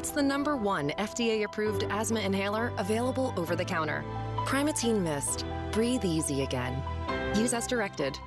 It's the #1 FDA-approved asthma inhaler available over the counter. Primatene Mist. Breathe easy again. Use as directed.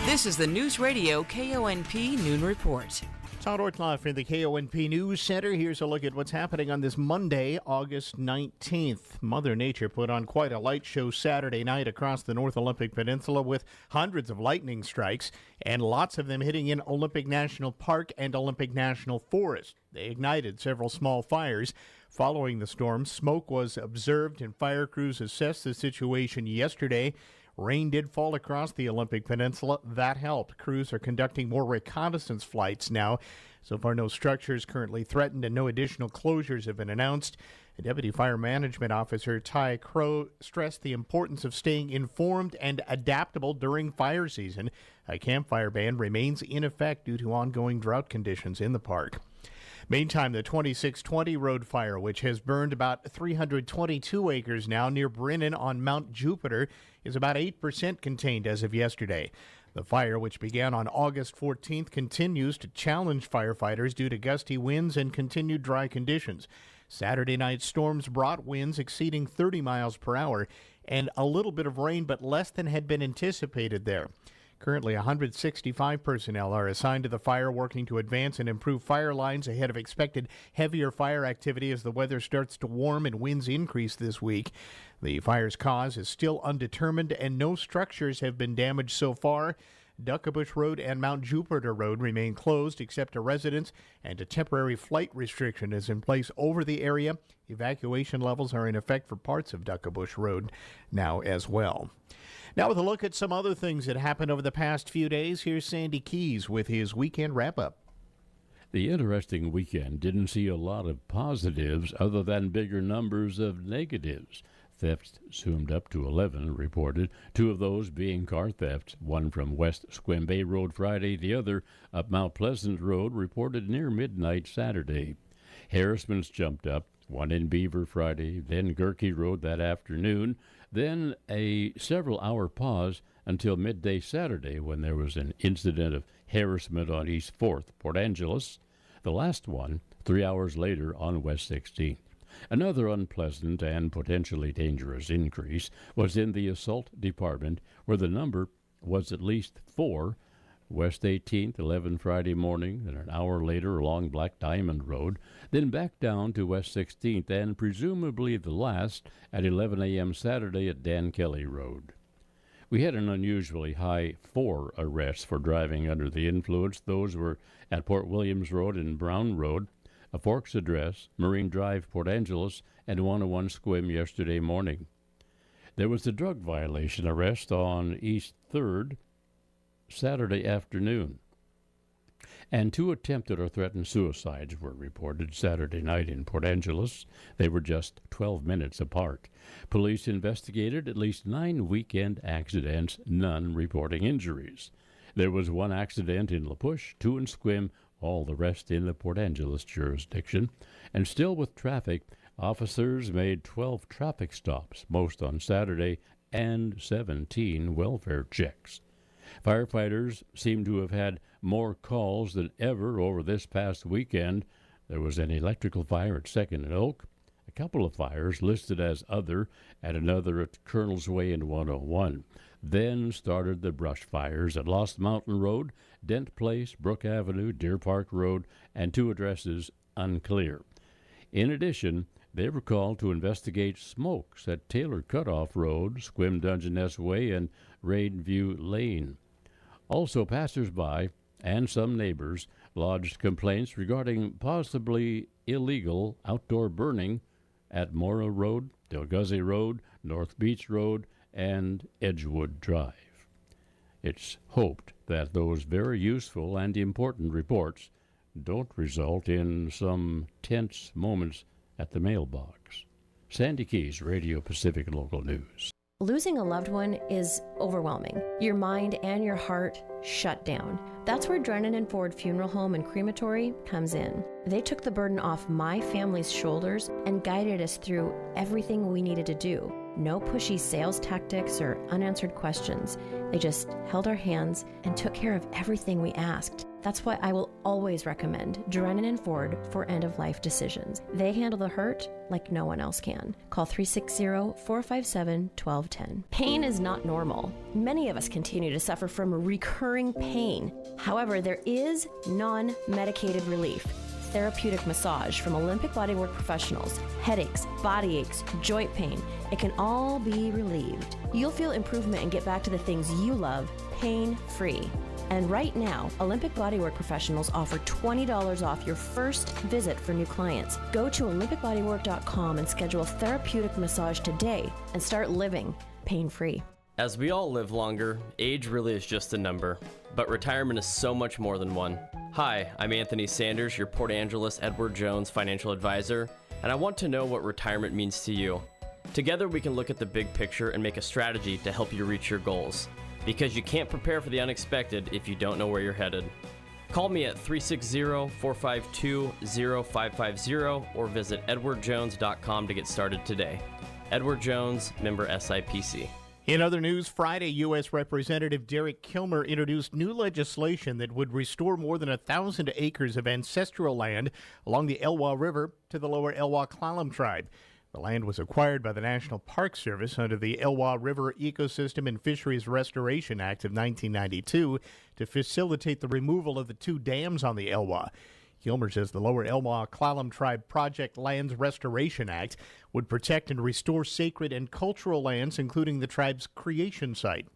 This is the Newsradio KONP Noon Report. Todd Ortloff in the KONP News Center. Here's a look at what's happening on this Monday, August 19th. Mother Nature put on quite a light show Saturday night across the North Olympic Peninsula with hundreds of lightning strikes and lots of them hitting in Olympic National Park and Olympic National Forest. They ignited several small fires. Following the storm, smoke was observed and fire crews assessed the situation yesterday. Rain did fall across the Olympic Peninsula. That helped. Crews are conducting more reconnaissance flights now. So far, no structures currently threatened and no additional closures have been announced. A Deputy Fire Management Officer Ty Crow stressed the importance of staying informed and adaptable during fire season. A campfire ban remains in effect due to ongoing drought conditions in the park. Meantime, the 2620 road fire, which has burned about 322 acres now near Brennan on Mount Jupiter, is about 8% contained as of yesterday. The fire, which began on August 14th, continues to challenge firefighters due to gusty winds and continued dry conditions. Saturday night storms brought winds exceeding 30 miles per hour and a little bit of rain, but less than had been anticipated there. Currently, 165 personnel are assigned to the fire, working to advance and improve fire lines ahead of expected heavier fire activity as the weather starts to warm and winds increase this week. The fire's cause is still undetermined, and no structures have been damaged so far. Duckabush Road and Mount Jupiter Road remain closed except to residents, and a temporary flight restriction is in place over the area. Evacuation levels are in effect for parts of Duckabush Road now as well. Now with a look at some other things that happened over the past few days, here's Sandy Keys with his weekend wrap-up. The interesting weekend didn't see a lot of positives other than bigger numbers of negatives. Thefts zoomed up to 11 reported, 2 of those being car thefts, one from West Squim Road Friday, the other up Mount Pleasant Road, reported near midnight Saturday. Harassments jumped up, one in Beaver Friday, then Gerke Road that afternoon, then a several-hour pause until midday Saturday when there was an incident of harassment on East 4th, Port Angeles. The last one, 3 hours later on West 16th. Another unpleasant and potentially dangerous increase was in the assault department, where the number was at least 4. West 18th, 11 Friday morning, and an hour later along Black Diamond Road, then back down to West 16th, and presumably the last at 11 a.m. Saturday at Dan Kelly Road. We had an unusually high 4 arrests for driving under the influence. Those were at Port Williams Road and Brown Road, a Forks address, Marine Drive, Port Angeles, and 101 Squim yesterday morning. There was a drug violation arrest on East 3rd Saturday afternoon, and 2 attempted or threatened suicides were reported Saturday night in Port Angeles. They were just 12 minutes apart. Police investigated at least 9 weekend accidents, none reporting injuries. There was 1 accident in La Push, 2 in Squim, all the rest in the Port Angeles jurisdiction. And still with traffic, officers made 12 traffic stops, most on Saturday, and 17 welfare checks. Firefighters seem to have had more calls than ever over this past weekend. There was an electrical fire at 2nd and Oak, a couple of fires listed as other, and another at Colonel's Way and 101. Then started the brush fires at Lost Mountain Road, Dent Place, Brook Avenue, Deer Park Road, and 2 addresses unclear. In addition, they were called to investigate smokes at Taylor Cutoff Road, Squim Dungeness Way, and Rainview Lane. Also, passers-by and some neighbors lodged complaints regarding possibly illegal outdoor burning at Mora Road, Delguzzi Road, North Beach Road, and Edgewood Drive. It's hoped that those very useful and important reports don't result in some tense moments at the mailbox. Sandy Keys, Radio Pacific Local News. Losing a loved one is overwhelming. Your mind and your heart shut down. That's where Drennan and Ford Funeral Home and Crematory comes in. They took the burden off my family's shoulders and guided us through everything we needed to do. No pushy sales tactics or unanswered questions. They just held our hands and took care of everything we asked. That's why I will always recommend Drennan and Ford for end-of-life decisions. They handle the hurt like no one else can. Call 360-457-1210. Pain is not normal. Many of us continue to suffer from recurring pain. However, there is non-medicated relief. Therapeutic massage from Olympic Bodywork professionals, headaches, body aches, joint pain. It can all be relieved. You'll feel improvement and get back to the things you love pain-free. And right now, Olympic Bodywork professionals offer $20 off your first visit for new clients. Go to olympicbodywork.com and schedule a therapeutic massage today and start living pain-free. As we all live longer, age really is just a number, but retirement is so much more than one. Hi, I'm Anthony Sanders, your Port Angeles Edward Jones financial advisor, and I want to know what retirement means to you. Together we can look at the big picture and make a strategy to help you reach your goals. Because you can't prepare for the unexpected if you don't know where you're headed. Call me at 360-452-0550 or visit edwardjones.com to get started today. Edward Jones, member SIPC. In other news, Friday, U.S. Representative Derek Kilmer introduced new legislation that would restore more than 1,000 acres of ancestral land along the Elwha River to the lower Elwha-Clallam tribe. The land was acquired by the National Park Service under the Elwha River Ecosystem and Fisheries Restoration Act of 1992 to facilitate the removal of the two dams on the Elwha. Kilmer says the Lower Elwha-Clallam Tribe Project Lands Restoration Act would protect and restore sacred and cultural lands, including the tribe's creation site.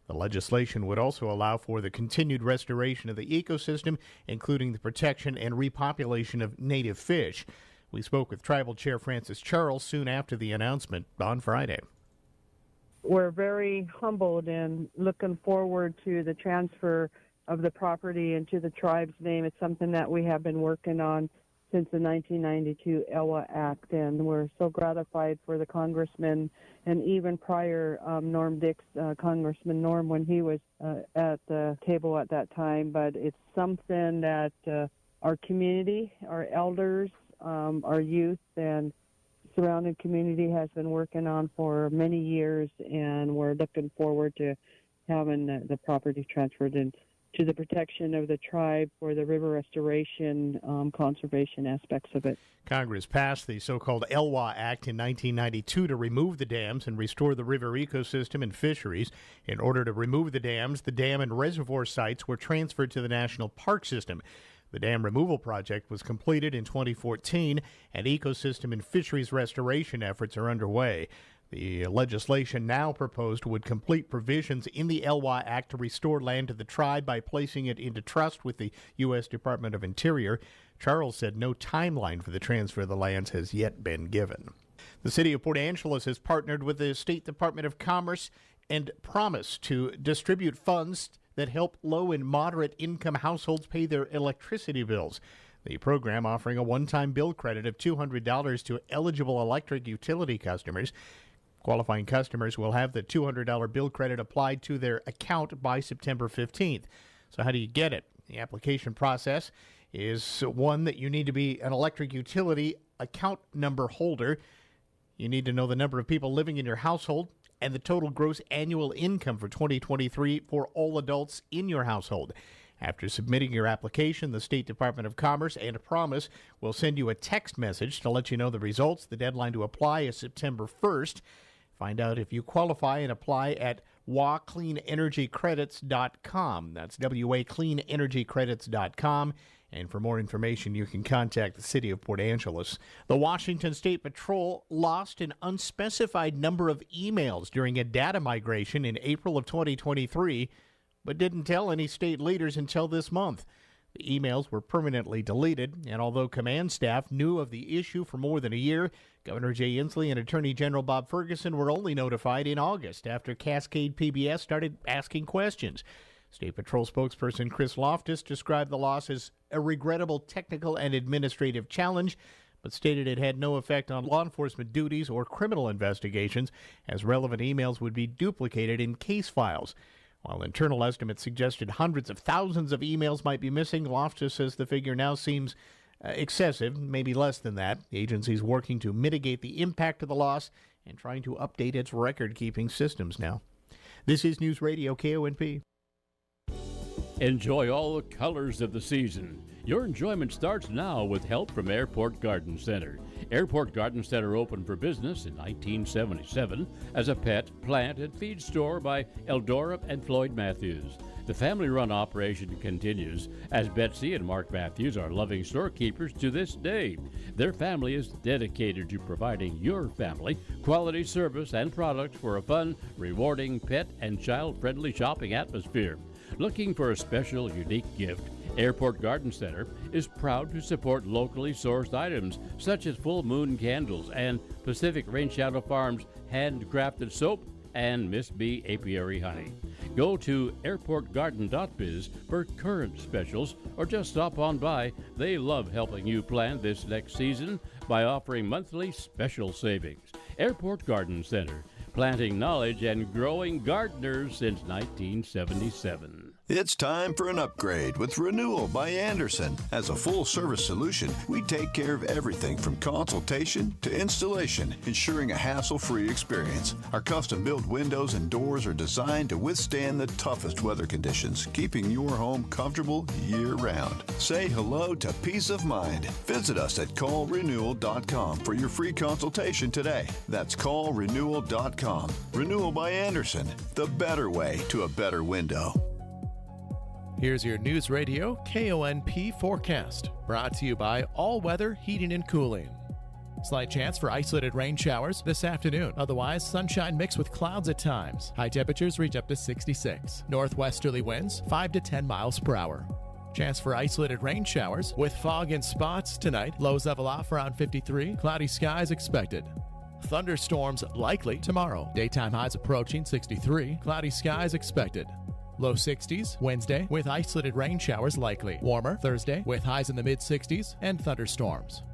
The legislation would also allow for the continued restoration of the ecosystem, including the protection and repopulation of native fish. We spoke with Tribal Chair Francis Charles soon after the announcement on Friday. We're very humbled and looking forward to the transfer of the property into the tribe's name. It's something that we have been working on since the 1992 Elwha Act, and we're so gratified for the congressman and even prior Norm Dix, Congressman Norm, when he was at the table at that time. But it's something that our community, our elders, our youth and surrounding community has been working on for many years, and we're looking forward to having the property transferred into the protection of the tribe for the river restoration, conservation aspects of it. Congress passed the so-called Elwha Act in 1992 to remove the dams and restore the river ecosystem and fisheries. In order to remove the dams, the dam and reservoir sites were transferred to the National Park System. The dam removal project was completed in 2014, and ecosystem and fisheries restoration efforts are underway. The legislation now proposed would complete provisions in the Elwha Act to restore land to the tribe by placing it into trust with the U.S. Department of Interior. Charles said no timeline for the transfer of the lands has yet been given. The city of Port Angeles has partnered with the State Department of Commerce and promised to distribute funds that help low and moderate income households pay their electricity bills. The program offering a one-time bill credit of $200 to eligible electric utility customers. Qualifying customers will have the $200 bill credit applied to their account by September 15th. So how do you get it? The application process is one that you need to be an electric utility account number holder. You need to know the number of people living in your household and the total gross annual income for 2023 for all adults in your household. After submitting your application, the State Department of Commerce and Promise will send you a text message to let you know the results. The deadline to apply is September 1st. Find out if you qualify and apply at wacleanenergycredits.com. That's wacleanenergycredits.com. And for more information, you can contact the City of Port Angeles. The Washington State Patrol lost an unspecified number of emails during a data migration in April of 2023, but didn't tell any state leaders until this month. The emails were permanently deleted, and although command staff knew of the issue for more than a year, Governor Jay Inslee and Attorney General Bob Ferguson were only notified in August after Cascade PBS started asking questions. State Patrol spokesperson Chris Loftus described the loss as a regrettable technical and administrative challenge, but stated it had no effect on law enforcement duties or criminal investigations, as relevant emails would be duplicated in case files. While internal estimates suggested hundreds of thousands of emails might be missing, Loftus says the figure now seems excessive, maybe less than that. The agency is working to mitigate the impact of the loss and trying to update its record-keeping systems now. This is News Radio KONP. Enjoy all the colors of the season. Your enjoyment starts now with help from Airport Garden Center. Airport Garden Center opened for business in 1977 as a pet, plant, and feed store by Eldora and Floyd Matthews. The family-run operation continues as Betsy and Mark Matthews are loving storekeepers to this day. Their family is dedicated to providing your family quality service and products for a fun, rewarding, pet, and child-friendly shopping atmosphere. Looking for a special, unique gift? Airport Garden Center is proud to support locally sourced items such as Full Moon candles and Pacific Rain Shadow Farms handcrafted soap and Miss B apiary honey. Go to airportgarden.biz for current specials or just stop on by. They love helping you plan this next season by offering monthly special savings. Airport Garden Center, planting knowledge and growing gardeners since 1977. It's time for an upgrade with Renewal by Andersen. As a full-service solution, we take care of everything from consultation to installation, ensuring a hassle-free experience. Our custom-built windows and doors are designed to withstand the toughest weather conditions, keeping your home comfortable year-round. Say hello to peace of mind. Visit us at callrenewal.com for your free consultation today. That's callrenewal.com. Renewal by Andersen, the better way to a better window. Here's your Newsradio KONP forecast, brought to you by All Weather Heating and Cooling. Slight chance for isolated rain showers this afternoon. Otherwise, sunshine mixed with clouds at times. High temperatures reach up to 66. Northwesterly winds 5 to 10 miles per hour. Chance for isolated rain showers with fog in spots tonight. Lows level off around 53. Cloudy skies expected. Thunderstorms likely tomorrow. Daytime highs approaching 63. Cloudy skies expected. Low 60s Wednesday with isolated rain showers likely. Warmer Thursday with highs in the mid-60s and thunderstorms.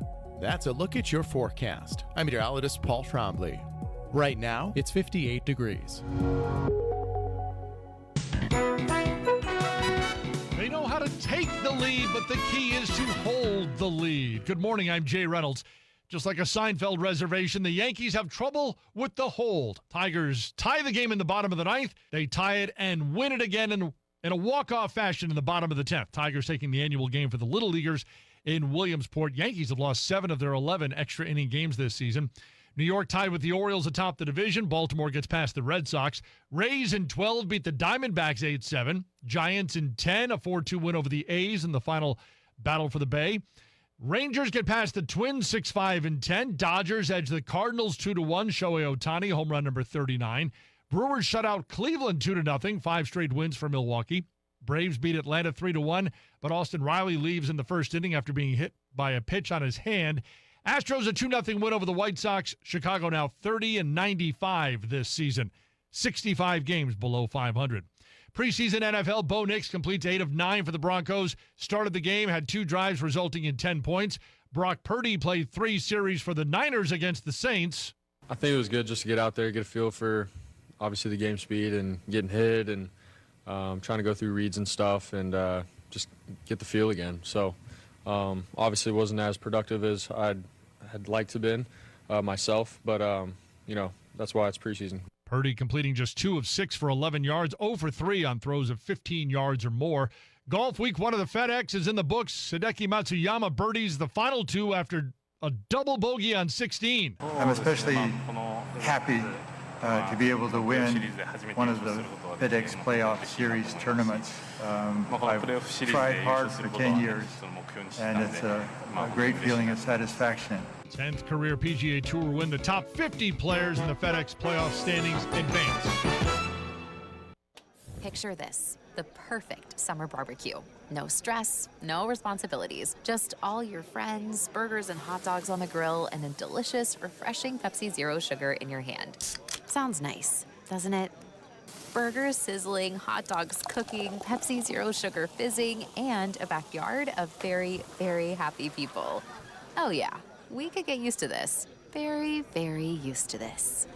That's a look at your forecast. I'm meteorologist Paul Trombley. Right now, it's 58 degrees. They know how to take the lead, but the key is to hold the lead. Good morning, I'm Jay Reynolds. Just like a Seinfeld reservation, the Yankees have trouble with the hold. Tigers tie the game in the bottom of the ninth. They tie it and win it again in a walk-off fashion in the bottom of the 10th. Tigers taking the annual game for the Little Leaguers in Williamsport. Yankees have lost 7 of their 11 extra inning games this season. New York tied with the Orioles atop the division. Baltimore gets past the Red Sox. Rays in 12 beat the Diamondbacks 8-7. Giants in 10, a 4-2 win over the A's in the final battle for the Bay. Rangers get past the Twins 6-5-10. Dodgers edge the Cardinals 2-1. Shohei Ohtani, home run number 39. Brewers shut out Cleveland 2-0. 5 straight wins for Milwaukee. Braves beat Atlanta 3-1, but Austin Riley leaves in the first inning after being hit by a pitch on his hand. Astros a 2-0 win over the White Sox. Chicago now 30-95 this season. 65 games below 500. Preseason NFL, Bo Nix completes 8 of 9 for the Broncos. Started the game, had 2 drives resulting in 10 points. Brock Purdy played 3 series for the Niners against the Saints. I think it was good just to get out there, get a feel for obviously the game speed and getting hit and trying to go through reads and stuff and just get the feel again. So obviously it wasn't as productive as I'd liked to have been myself, but that's why it's preseason. Purdy completing just 2 of 6 for 11 yards, 0 for 3 on throws of 15 yards or more. Golf week 1 of the FedEx is in the books. Hideki Matsuyama birdies the final 2 after a double bogey on 16. I'm especially happy to be able to win one of the FedEx Playoff Series tournaments. I've tried hard for 10 years, and it's a great feeling of satisfaction. 10th career PGA Tour win. The top 50 players in the FedEx playoff standings advance. Picture this, the perfect summer barbecue. No stress, no responsibilities, just all your friends, burgers and hot dogs on the grill, and a delicious, refreshing Pepsi Zero Sugar in your hand. Sounds nice, doesn't it? Burgers sizzling, hot dogs cooking, Pepsi Zero Sugar fizzing, and a backyard of very, very happy people. Oh yeah. We could get used to this. Very, very used to this.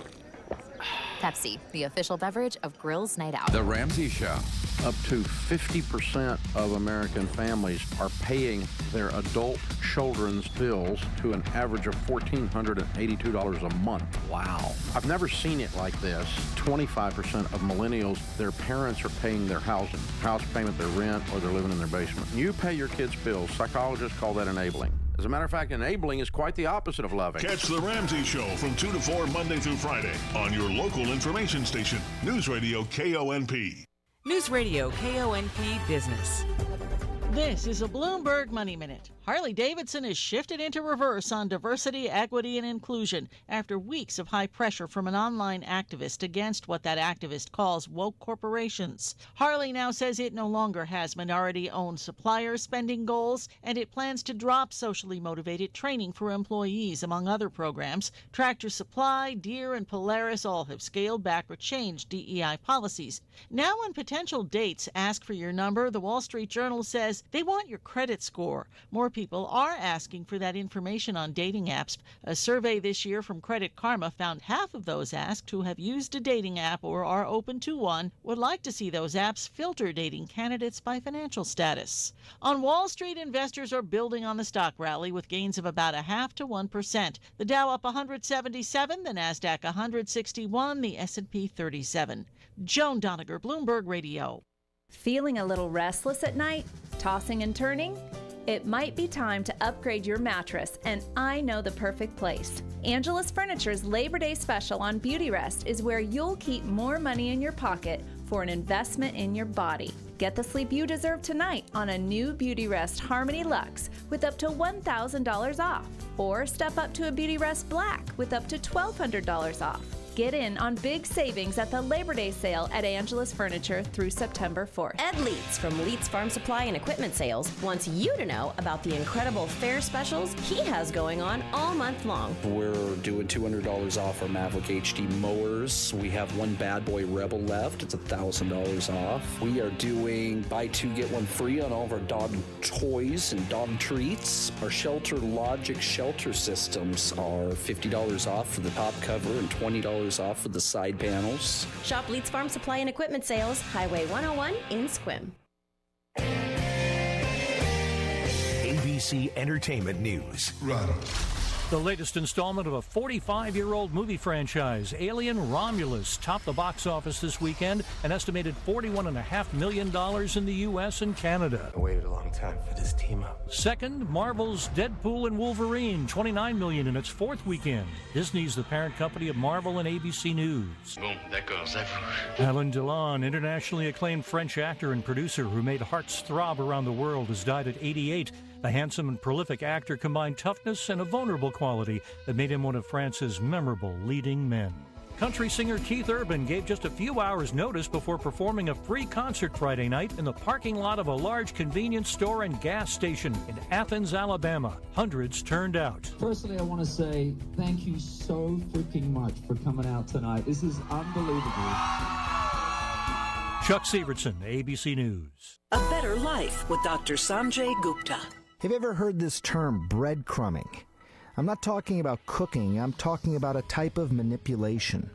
Pepsi, the official beverage of Grill's Night Out. The Ramsey Show. Up to 50% of American families are paying their adult children's bills to an average of $1,482 a month. Wow. I've never seen it like this. 25% of millennials, their parents are paying their house payment, their rent, or they're living in their basement. You pay your kids' bills. Psychologists call that enabling. As a matter of fact, enabling is quite the opposite of loving. Catch The Ramsey Show from 2 to 4 Monday through Friday on your local information station, Newsradio KONP. Newsradio KONP Business. This is a Bloomberg Money Minute. Harley-Davidson is shifted into reverse on diversity, equity, and inclusion after weeks of high pressure from an online activist against what that activist calls woke corporations. Harley now says it no longer has minority-owned supplier spending goals, and it plans to drop socially motivated training for employees, among other programs. Tractor Supply, Deere, and Polaris all have scaled back or changed DEI policies. Now when potential dates ask for your number, the Wall Street Journal says they want your credit score. More people are asking for that information on dating apps. A survey this year from Credit Karma found half of those asked who have used a dating app or are open to one would like to see those apps filter dating candidates by financial status. On Wall Street, investors are building on the stock rally with gains of about 0.5 to 1%. The Dow up 177, the Nasdaq 161, the S&P 37. Joan Doniger, Bloomberg Radio. Feeling a little restless at night? Tossing and turning? It might be time to upgrade your mattress, and I know the perfect place. Angelus Furniture's Labor Day special on Beauty Rest is where you'll keep more money in your pocket for an investment in your body. Get the sleep you deserve tonight on a new Beauty Rest Harmony Luxe with up to $1,000 off. Or step up to a Beauty Rest Black with up to $1,200 off. Get in on big savings at the Labor Day sale at Angelus Furniture through September 4th. Ed Leitz from Leitz Farm Supply and Equipment Sales wants you to know about the incredible fair specials he has going on all month long. We're doing $200 off our Maverick HD mowers. We have one Bad Boy Rebel left. It's $1,000 off. We are doing buy two, get one free on all of our dog toys and dog treats. Our Shelter Logic shelter systems are $50 off for the top cover and $20 off for the side panels. Shop Leitz Farm Supply and Equipment Sales, Highway 101 in Sequim. ABC Entertainment News. Run. The latest installment of a 45-year-old movie franchise, Alien Romulus, topped the box office this weekend, an estimated $41.5 million in the U.S. and Canada. I waited a long time for this team up. Second, Marvel's Deadpool and Wolverine, $29 million in its fourth weekend. Disney's the parent company of Marvel and ABC News. Boom, that goes everywhere. Alain Delon, internationally acclaimed French actor and producer who made hearts throb around the world, has died at 88. The handsome and prolific actor combined toughness and a vulnerable quality that made him one of France's memorable leading men. Country singer Keith Urban gave just a few hours' notice before performing a free concert Friday night in the parking lot of a large convenience store and gas station in Athens, Alabama. Hundreds turned out. Firstly, I want to say thank you so freaking much for coming out tonight. This is unbelievable. Chuck Severson, ABC News. A better life with Dr. Sanjay Gupta. Have you ever heard this term, breadcrumbing? I'm not talking about cooking, I'm talking about a type of manipulation.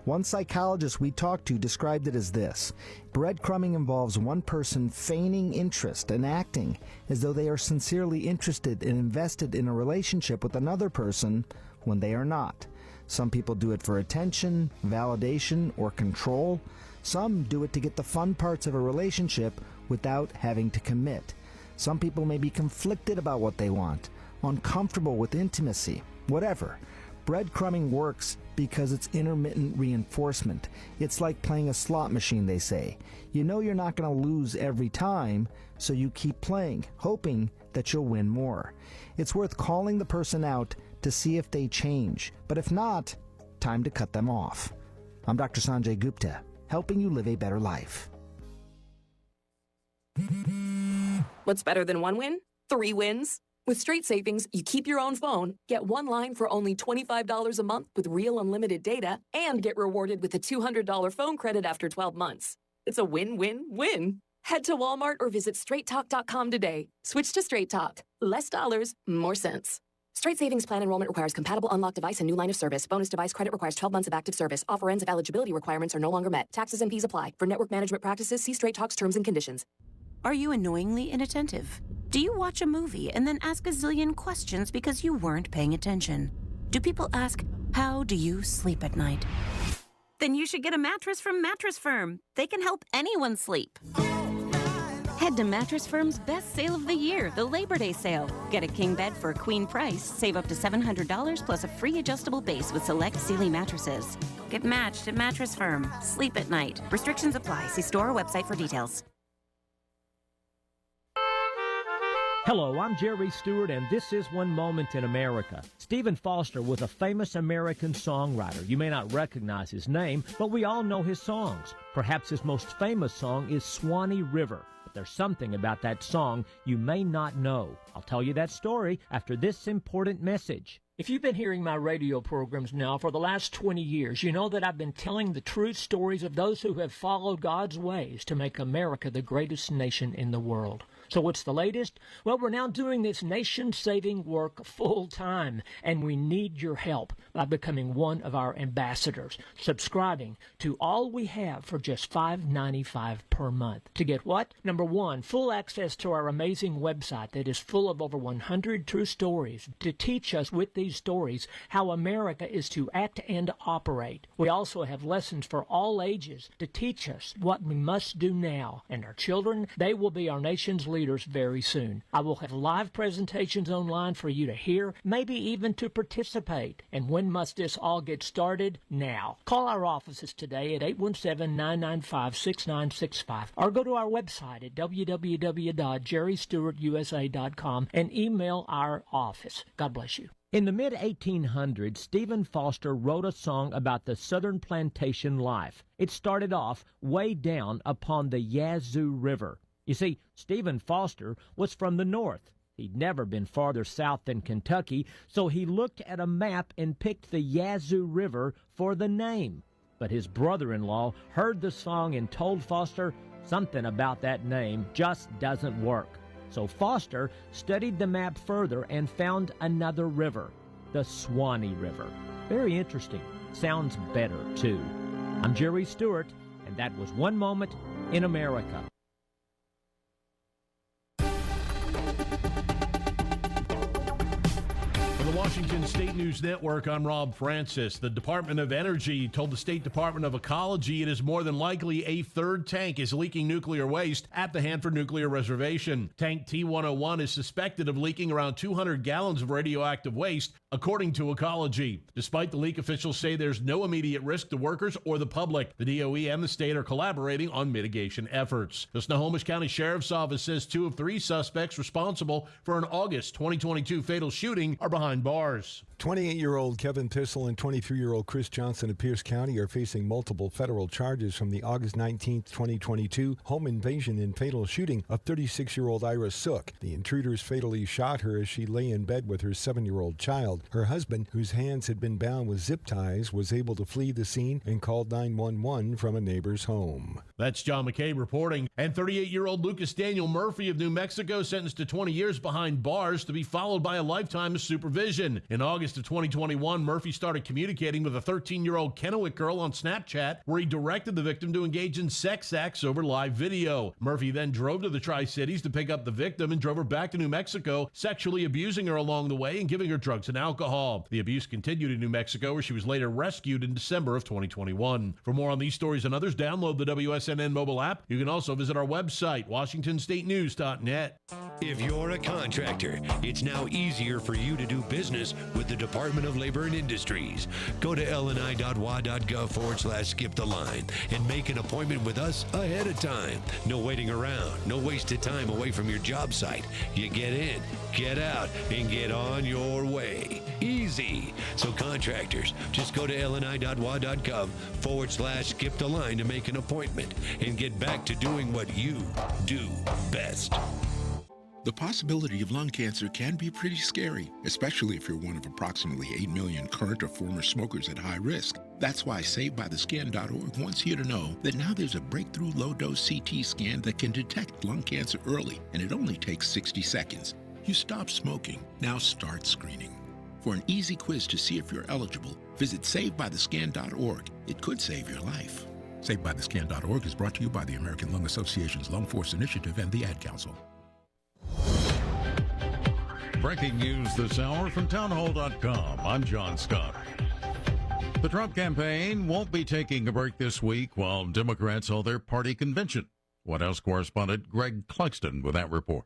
One psychologist we talked to described it as this: breadcrumbing involves one person feigning interest and acting as though they are sincerely interested and invested in a relationship with another person when they are not. Some people do it for attention, validation, or control. Some do it to get the fun parts of a relationship without having to commit. Some people may be conflicted about what they want, uncomfortable with intimacy, whatever. Breadcrumbing works because it's intermittent reinforcement. It's like playing a slot machine, they say. You know you're not going to lose every time, so you keep playing, hoping that you'll win more. It's worth calling the person out to see if they change, but if not, time to cut them off. I'm Dr. Sanjay Gupta, helping you live a better life. What's better than one win? 3 wins. With Straight Savings, you keep your own phone, get one line for only $25 a month with real unlimited data, and get rewarded with a $200 phone credit after 12 months. It's a win-win-win. Head to Walmart or visit straighttalk.com today. Switch to Straight Talk. Less dollars, more sense. Straight Savings Plan enrollment requires compatible unlocked device and new line of service. Bonus device credit requires 12 months of active service. Offer ends if eligibility requirements are no longer met. Taxes and fees apply. For network management practices, see Straight Talk's terms and conditions. Are you annoyingly inattentive? Do you watch a movie and then ask a zillion questions because you weren't paying attention? Do people ask, how do you sleep at night? Then you should get a mattress from Mattress Firm. They can help anyone sleep. Head to Mattress Firm's best sale of the year, the Labor Day sale. Get a king bed for a queen price, save up to $700 plus a free adjustable base with select Sealy mattresses. Get matched at Mattress Firm. Sleep at night. Restrictions apply. See store or website for details. Hello, I'm Jerry Stewart, and this is One Moment in America. Stephen Foster was a famous American songwriter. You may not recognize his name, but we all know his songs. Perhaps his most famous song is Swanee River. But there's something about that song you may not know. I'll tell you that story after this important message. If you've been hearing my radio programs now for the last 20 years, you know that I've been telling the true stories of those who have followed God's ways to make America the greatest nation in the world. So what's the latest? Well, we're now doing this nation-saving work full-time, and we need your help by becoming one of our ambassadors, subscribing to All We Have for just $5.95 per month. To get what? Number one, full access to our amazing website that is full of over 100 true stories to teach us with these stories how America is to act and operate. We also have lessons for all ages to teach us what we must do now. And our children, they will be our nation's leaders very soon. I will have live presentations online for you to hear, maybe even to participate. And when must this all get started? Now. Call our offices today at 817-995-6965 or go to our website at www.jerrystewartusa.com and email our office. God bless you. In the mid-1800s, Stephen Foster wrote a song about the southern plantation life. It started off way down upon the Yazoo River. You see, Stephen Foster was from the north. He'd never been farther south than Kentucky, so he looked at a map and picked the Yazoo River for the name. But his brother-in-law heard the song and told Foster something about that name just doesn't work. So Foster studied the map further and found another river, the Swanee River. Very interesting. Sounds better, too. I'm Jerry Stewart, and that was One Moment in America. The Washington State News Network, I'm Rob Francis. The Department of Energy told the State Department of Ecology it is more than likely a third tank is leaking nuclear waste at the Hanford Nuclear Reservation. Tank T101 is suspected of leaking around 200 gallons of radioactive waste, according to Ecology. Despite the leak, officials say there's no immediate risk to workers or the public. The DOE and the state are collaborating on mitigation efforts. The Snohomish County Sheriff's Office says 2 of 3 suspects responsible for an August 2022 fatal shooting are behind bars. 28-year-old Kevin Pissel and 23-year-old Chris Johnson of Pierce County are facing multiple federal charges from the August 19, 2022 home invasion and fatal shooting of 36-year-old Ira Sook. The intruders fatally shot her as she lay in bed with her 7-year-old child. Her husband, whose hands had been bound with zip ties, was able to flee the scene and called 911 from a neighbor's home. That's John McCabe reporting. And 38-year-old Lucas Daniel Murphy of New Mexico sentenced to 20 years behind bars to be followed by a lifetime of supervision. In August of 2021, Murphy started communicating with a 13-year-old Kennewick girl on Snapchat, where he directed the victim to engage in sex acts over live video. Murphy then drove to the Tri-Cities to pick up the victim and drove her back to New Mexico, sexually abusing her along the way and giving her drugs and alcohol. The abuse continued in New Mexico, where she was later rescued in December of 2021. For more on these stories and others, download the WSNN mobile app. You can also visit our website, WashingtonStateNews.net. If you're a contractor, it's now easier for you to do business with the Department of Labor and Industries. Go to lni.wa.gov/skip the line and make an appointment with us ahead of time. No waiting around, no wasted time away from your job site. You get in, get out, and get on your way. Easy. So contractors, just go to lni.wa.gov/skip the line to make an appointment and get back to doing what you do best. The possibility of lung cancer can be pretty scary, especially if you're one of approximately 8 million current or former smokers at high risk. That's why SaveByTheScan.org wants you to know that now there's a breakthrough low-dose CT scan that can detect lung cancer early, and it only takes 60 seconds. You stop smoking. Now start screening. For an easy quiz to see if you're eligible, visit SaveByTheScan.org. It could save your life. SaveByTheScan.org is brought to you by the American Lung Association's Lung Force Initiative and the Ad Council. Breaking news this hour from townhall.com. I'm John Scott. The Trump campaign won't be taking a break this week while Democrats hold their party convention. White House correspondent Greg Clugston with that report.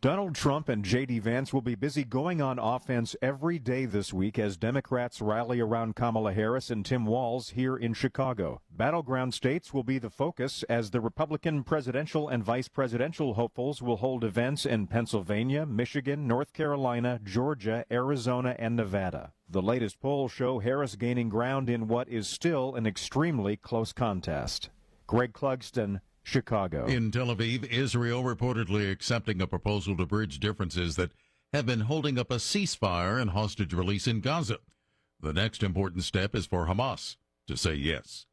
Donald Trump and J.D. Vance will be busy going on offense every day this week as Democrats rally around Kamala Harris and Tim Walz here in Chicago. Battleground states will be the focus as the Republican presidential and vice presidential hopefuls will hold events in Pennsylvania, Michigan, North Carolina, Georgia, Arizona, and Nevada. The latest polls show Harris gaining ground in what is still an extremely close contest. Greg Clugston, Chicago. In Tel Aviv, Israel reportedly accepting a proposal to bridge differences that have been holding up a ceasefire and hostage release in Gaza. The next important step is for Hamas to say yes.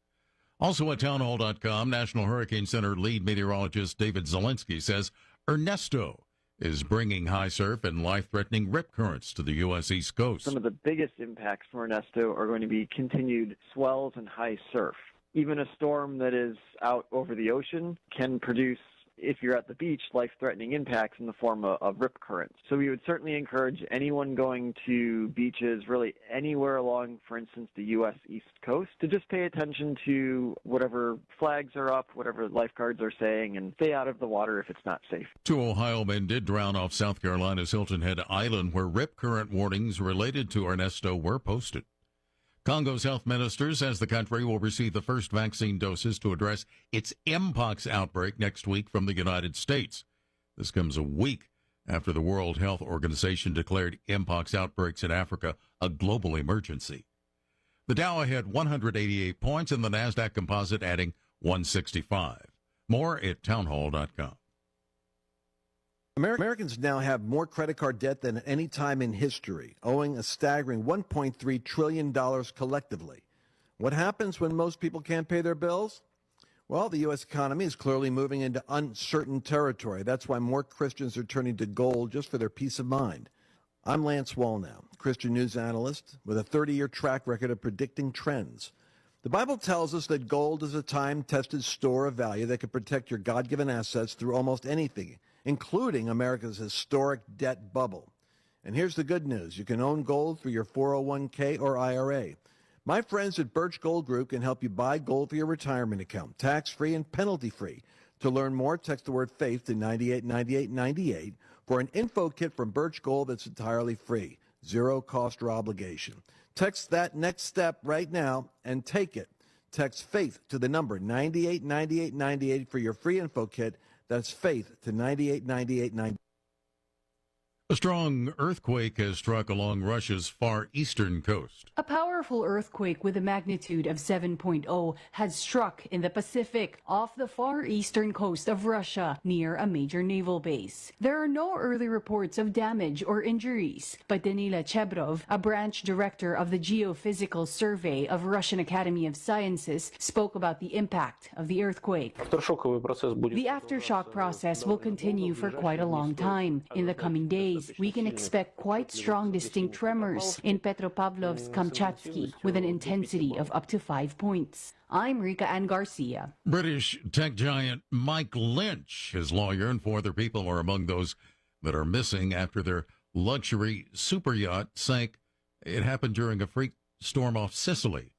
Also at townhall.com, National Hurricane Center lead meteorologist David Zelensky says Ernesto is bringing high surf and life-threatening rip currents to the U.S. East Coast. Some of the biggest impacts for Ernesto are going to be continued swells and high surf. Even a storm that is out over the ocean can produce, if you're at the beach, life-threatening impacts in the form of rip currents. So we would certainly encourage anyone going to beaches, really anywhere along, for instance, the U.S. East Coast, to just pay attention to whatever flags are up, whatever lifeguards are saying, and stay out of the water if it's not safe. 2 Ohio men did drown off South Carolina's Hilton Head Island, where rip current warnings related to Ernesto were posted. Congo's health minister says the country will receive the first vaccine doses to address its Mpox outbreak next week from the United States. This comes a week after the World Health Organization declared Mpox outbreaks in Africa a global emergency. The Dow had 188 points and the NASDAQ composite adding 165. More at townhall.com. Americans now have more credit card debt than at any time in history, owing a staggering $1.3 trillion collectively. What happens when most people can't pay their bills? Well, the U.S. economy is clearly moving into uncertain territory. That's why more Christians are turning to gold just for their peace of mind. I'm Lance Wallnow, Christian news analyst with a 30-year track record of predicting trends. The Bible tells us that gold is a time-tested store of value that can protect your God-given assets through almost anything, including America's historic debt bubble. And here's the good news. You can own gold through your 401k or IRA. My friends at Birch Gold Group can help you buy gold for your retirement account, tax-free and penalty-free. To learn more, text the word FAITH to 989898 for an info kit from Birch Gold that's entirely free, zero cost or obligation. Text that next step right now and take it. Text FAITH to the number 989898 for your free info kit. That's FAITH to 989898. A strong earthquake has struck along Russia's far eastern coast. A powerful earthquake with a magnitude of 7.0 has struck in the Pacific off the far eastern coast of Russia near a major naval base. There are no early reports of damage or injuries, but Danila Chebrov, a branch director of the Geophysical Survey of Russian Academy of Sciences, spoke about the impact of the earthquake. The aftershock process will continue for quite a long time. In the coming days, we can expect quite strong distinct tremors in Petropavlovsk-Kamchatsky with an intensity of up to 5 points. I'm Rika Ann Garcia. British tech giant Mike Lynch, his lawyer, and 4 other people are among those that are missing after their luxury super yacht sank. It happened during a freak storm off Sicily.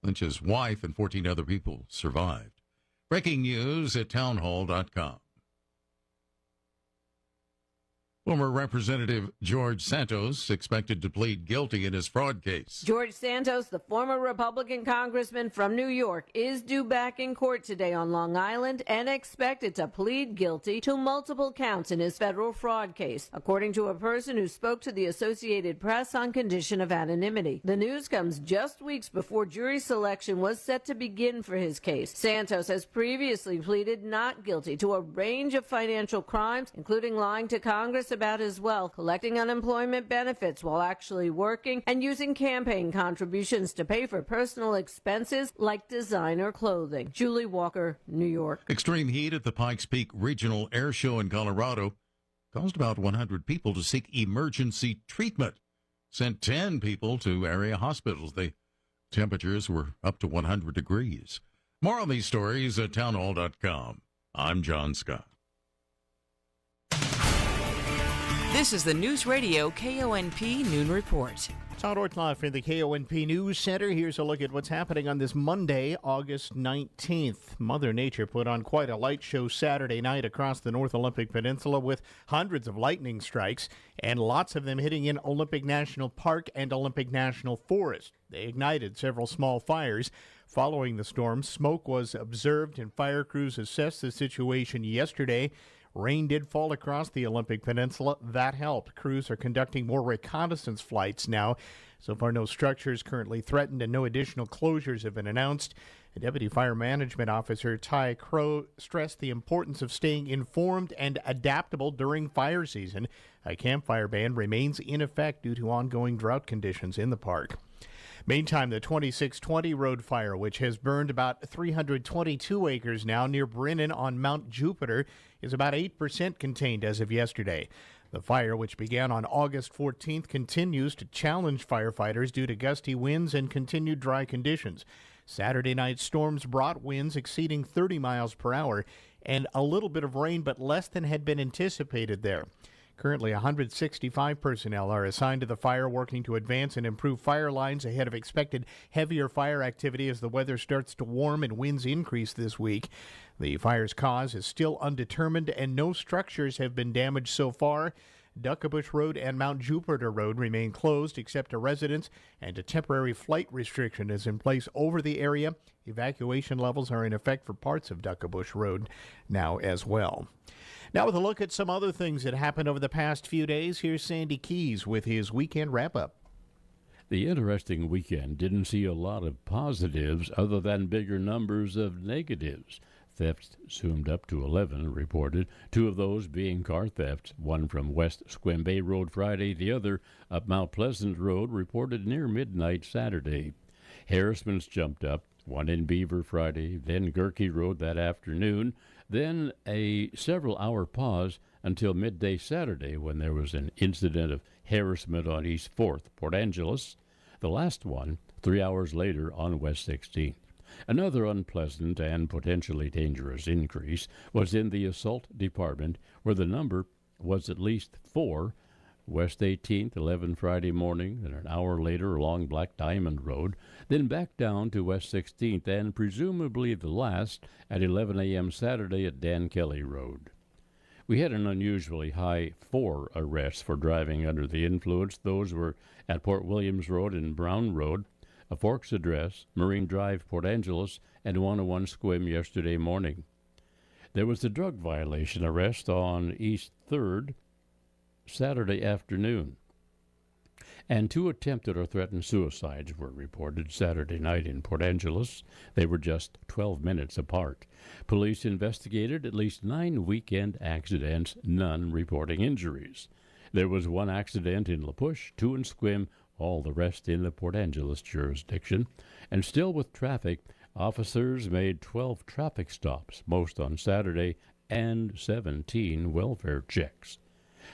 Lynch's wife and 14 other people survived. Breaking news at townhall.com. Former Representative George Santos expected to plead guilty in his fraud case. George Santos, the former Republican congressman from New York, is due back in court today on Long Island and expected to plead guilty to multiple counts in his federal fraud case, according to a person who spoke to the Associated Press on condition of anonymity. The news comes just weeks before jury selection was set to begin for his case. Santos has previously pleaded not guilty to a range of financial crimes, including lying to Congress about his wealth, collecting unemployment benefits while actually working, and using campaign contributions to pay for personal expenses like designer clothing. Julie Walker, New York. Extreme heat at the Pikes Peak Regional Air Show in Colorado caused about 100 people to seek emergency treatment. sent 10 people to area hospitals. The temperatures were up to 100 degrees. More on these stories at townhall.com. I'm John Scott. This is the Newsradio KONP Noon Report. Todd Ortloff in the KONP News Center. Here's a look at what's happening on this Monday, August 19th. Mother Nature put on quite a light show Saturday night across the North Olympic Peninsula with hundreds of lightning strikes and lots of them hitting in Olympic National Park and Olympic National Forest. They ignited several small fires. Following the storm, smoke was observed and fire crews assessed the situation yesterday. Rain did fall across the Olympic Peninsula. That helped. Crews are conducting more reconnaissance flights now. So far, no structures currently threatened and no additional closures have been announced. A Deputy Fire Management Officer Ty Crow stressed the importance of staying informed and adaptable during fire season. A campfire ban remains in effect due to ongoing drought conditions in the park. Meantime, the 2620 road fire, which has burned about 322 acres now near Brennan on Mount Jupiter, is about 8% contained as of yesterday. The fire, which began on August 14th, continues to challenge firefighters due to gusty winds and continued dry conditions. Saturday night storms brought winds exceeding 30 miles per hour and a little bit of rain, but less than had been anticipated there. Currently, 165 personnel are assigned to the fire, working to advance and improve fire lines ahead of expected heavier fire activity as the weather starts to warm and winds increase this week. The fire's cause is still undetermined, and no structures have been damaged so far. Duckabush Road and Mount Jupiter Road remain closed except to residents, and a temporary flight restriction is in place over the area. Evacuation levels are in effect for parts of Duckabush Road now as well. Now with a look at some other things that happened over the past few days, here's Sandy Keys with his weekend wrap-up. The interesting weekend didn't see a lot of positives other than bigger numbers of negatives. Thefts zoomed up to 11 reported, 2 of those being car thefts, one from West Squim Road Friday, the other up Mount Pleasant Road, reported near midnight Saturday. Harassments jumped up, one in Beaver Friday, then Gerke Road that afternoon, then a several-hour pause until midday Saturday when there was an incident of harassment on East 4th, Port Angeles. The last one, 3 hours later on West 16th. Another unpleasant and potentially dangerous increase was in the assault department, where the number was at least 4. West 18th, 11 Friday morning, and an hour later along Black Diamond Road, then back down to West 16th, and presumably the last at 11 a.m. Saturday at Dan Kelly Road. We had an unusually high 4 arrests for driving under the influence. Those were at Port Williams Road and Brown Road, a Forks address, Marine Drive, Port Angeles, and 101 Squim yesterday morning. There was a drug violation arrest on East 3rd, Saturday afternoon, and 2 attempted or threatened suicides were reported Saturday night in Port Angeles. They were just 12 minutes apart. Police investigated at least 9 weekend accidents, none reporting injuries. There was 1 accident in La Push, 2 in Squim, all the rest in the Port Angeles jurisdiction. And still with traffic, officers made 12 traffic stops, most on Saturday, and 17 welfare checks.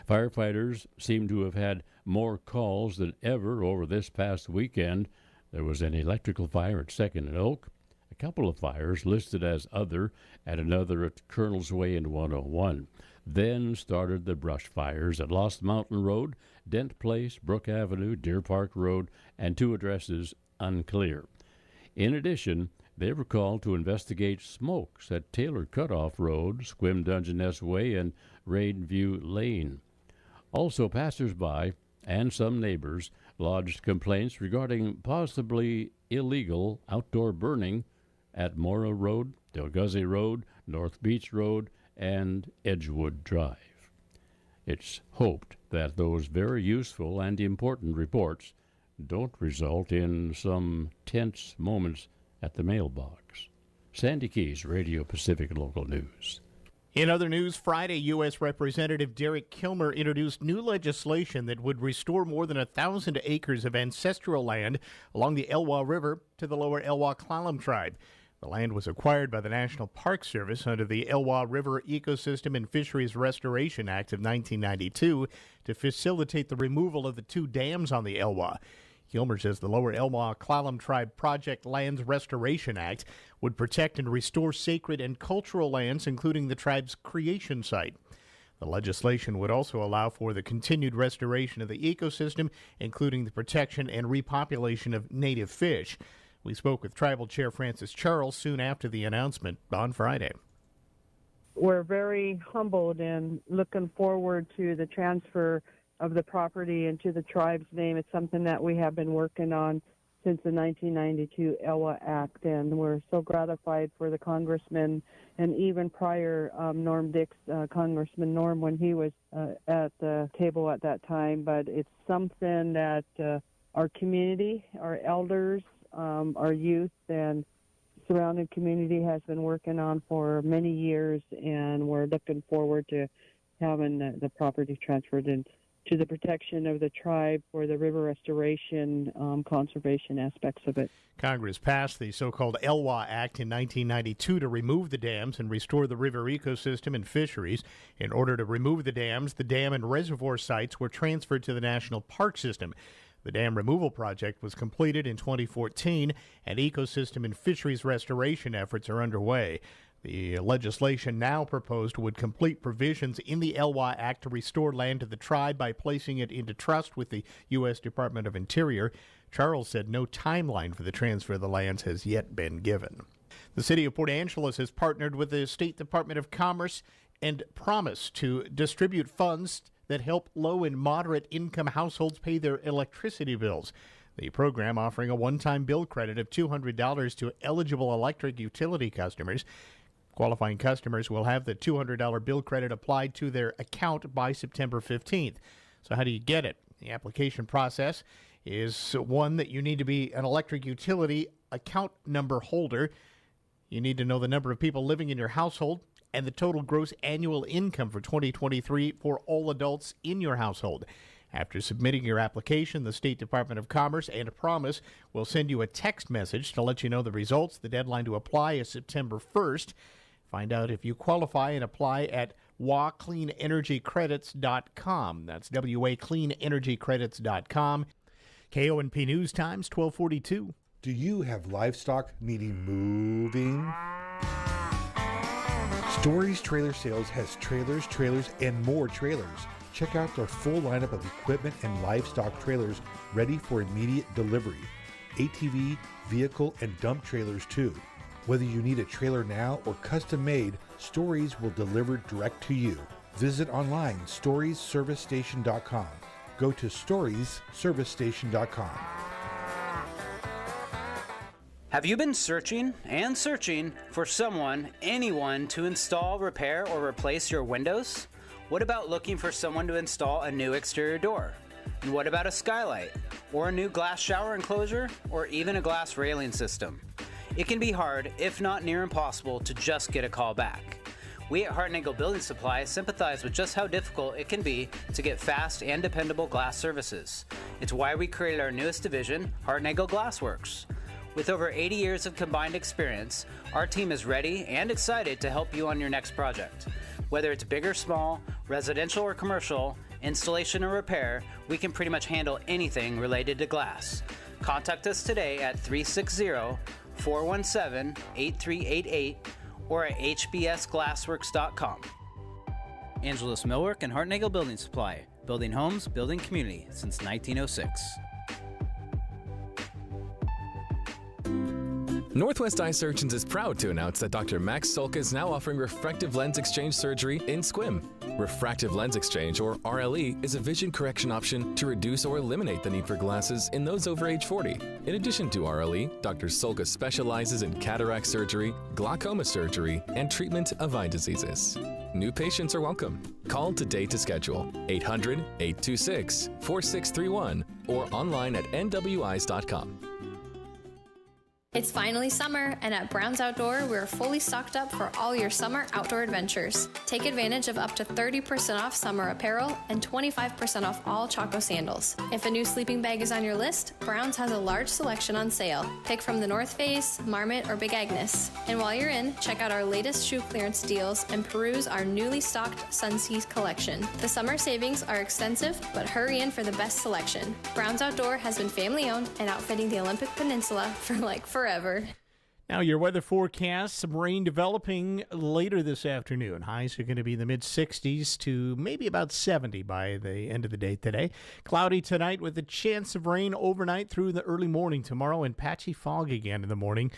Firefighters seem to have had more calls than ever over this past weekend. There was an electrical fire at 2nd and Oak, a couple of fires listed as other, and another at Colonel's Way and 101. Then started the brush fires at Lost Mountain Road, Dent Place, Brook Avenue, Deer Park Road, and 2 addresses unclear. In addition, they were called to investigate smokes at Taylor Cutoff Road, Squim Dungeness Way, and Rainview Lane. Also, passers-by and some neighbors lodged complaints regarding possibly illegal outdoor burning at Mora Road, Delguzzi Road, North Beach Road, and Edgewood Drive. It's hoped that those very useful and important reports don't result in some tense moments at the mailbox. Sandy Keys, Radio Pacific Local News. In other news, Friday, U.S. Representative Derek Kilmer introduced new legislation that would restore more than 1,000 acres of ancestral land along the Elwha River to the lower Elwha Clallam tribe. The land was acquired by the National Park Service under the Elwha River Ecosystem and Fisheries Restoration Act of 1992 to facilitate the removal of the 2 dams on the Elwha. Gilmer says the Lower Elwha Klallam Tribe Project Lands Restoration Act would protect and restore sacred and cultural lands, including the tribe's creation site. The legislation would also allow for the continued restoration of the ecosystem, including the protection and repopulation of native fish. We spoke with Tribal Chair Francis Charles soon after the announcement on Friday. We're very humbled and looking forward to the transfer of the property into the tribe's name. It's something that we have been working on since the 1992 Elwha Act, and we're so gratified for the congressman and even prior Norm Dix, Congressman Norm, when he was at the table at that time. But it's something that our community, our elders, our youth and surrounding community has been working on for many years, and we're looking forward to having the property transferred into the protection of the tribe for the river restoration, conservation aspects of it. Congress passed the so-called Elwha Act in 1992 to remove the dams and restore the river ecosystem and fisheries. In order to remove the dams, the dam and reservoir sites were transferred to the National Park System. The dam removal project was completed in 2014, and ecosystem and fisheries restoration efforts are underway. The legislation now proposed would complete provisions in the Elwha Act to restore land to the tribe by placing it into trust with the U.S. Department of Interior. Charles said no timeline for the transfer of the lands has yet been given. The city of Port Angeles has partnered with the State Department of Commerce and promised to distribute funds that help low and moderate income households pay their electricity bills. The program offering a one-time bill credit of $200 to eligible electric utility customers. Qualifying customers will have the $200 bill credit applied to their account by September 15th. So how do you get it? The application process is one that you need to be an electric utility account number holder. You need to know the number of people living in your household and the total gross annual income for 2023 for all adults in your household. After submitting your application, the State Department of Commerce and Promise will send you a text message to let you know the results. The deadline to apply is September 1st. Find out if you qualify and apply at wacleanenergycredits.com. That's wacleanenergycredits.com. KONP News Times, 1242. Do you have livestock needing moving? Stories Trailer Sales has trailers, and more trailers. Check out their full lineup of equipment and livestock trailers ready for immediate delivery. ATV, vehicle, and dump trailers too. Whether you need a trailer now or custom made, Stories will deliver direct to you. Visit online storiesservicestation.com. Go to storiesservicestation.com. Have you been searching and searching for anyone to install, repair, or replace your windows? What about looking for someone to install a new exterior door? And what about a skylight, or a new glass shower enclosure, or even a glass railing system? It can be hard, if not near impossible, to just get a call back. We at Hart & Engel Building Supply sympathize with just how difficult it can be to get fast and dependable glass services. It's why we created our newest division, Hart & Engel Glassworks. With over 80 years of combined experience, our team is ready and excited to help you on your next project. Whether it's big or small, residential or commercial, installation or repair, we can pretty much handle anything related to glass. Contact us today at 360-417-8388 or at hbsglassworks.com. Angeles Millwork and Hart & Engel Building Supply, building homes, building community since 1906. Northwest Eye Surgeons is proud to announce that Dr. Max Solka is now offering refractive lens exchange surgery in SQUIM. Refractive lens exchange, or RLE, is a vision correction option to reduce or eliminate the need for glasses in those over age 40. In addition to RLE, Dr. Solka specializes in cataract surgery, glaucoma surgery, and treatment of eye diseases. New patients are welcome. Call today to schedule 800-826-4631 or online at nweyes.com. It's finally summer, and at Brown's Outdoor, we're fully stocked up for all your summer outdoor adventures. Take advantage of up to 30% off summer apparel and 25% off all Chaco sandals. If a new sleeping bag is on your list, Brown's has a large selection on sale. Pick from the North Face, Marmot, or Big Agnes. And while you're in, check out our latest shoe clearance deals and peruse our newly stocked Sunseas collection. The summer savings are extensive, but hurry in for the best selection. Brown's Outdoor has been family-owned and outfitting the Olympic Peninsula for forever. Now your weather forecast, some rain developing later this afternoon. Highs are going to be in the mid-60s to maybe about 70 by the end of the day today. Cloudy tonight with a chance of rain overnight through the early morning tomorrow, and patchy fog again in the morning.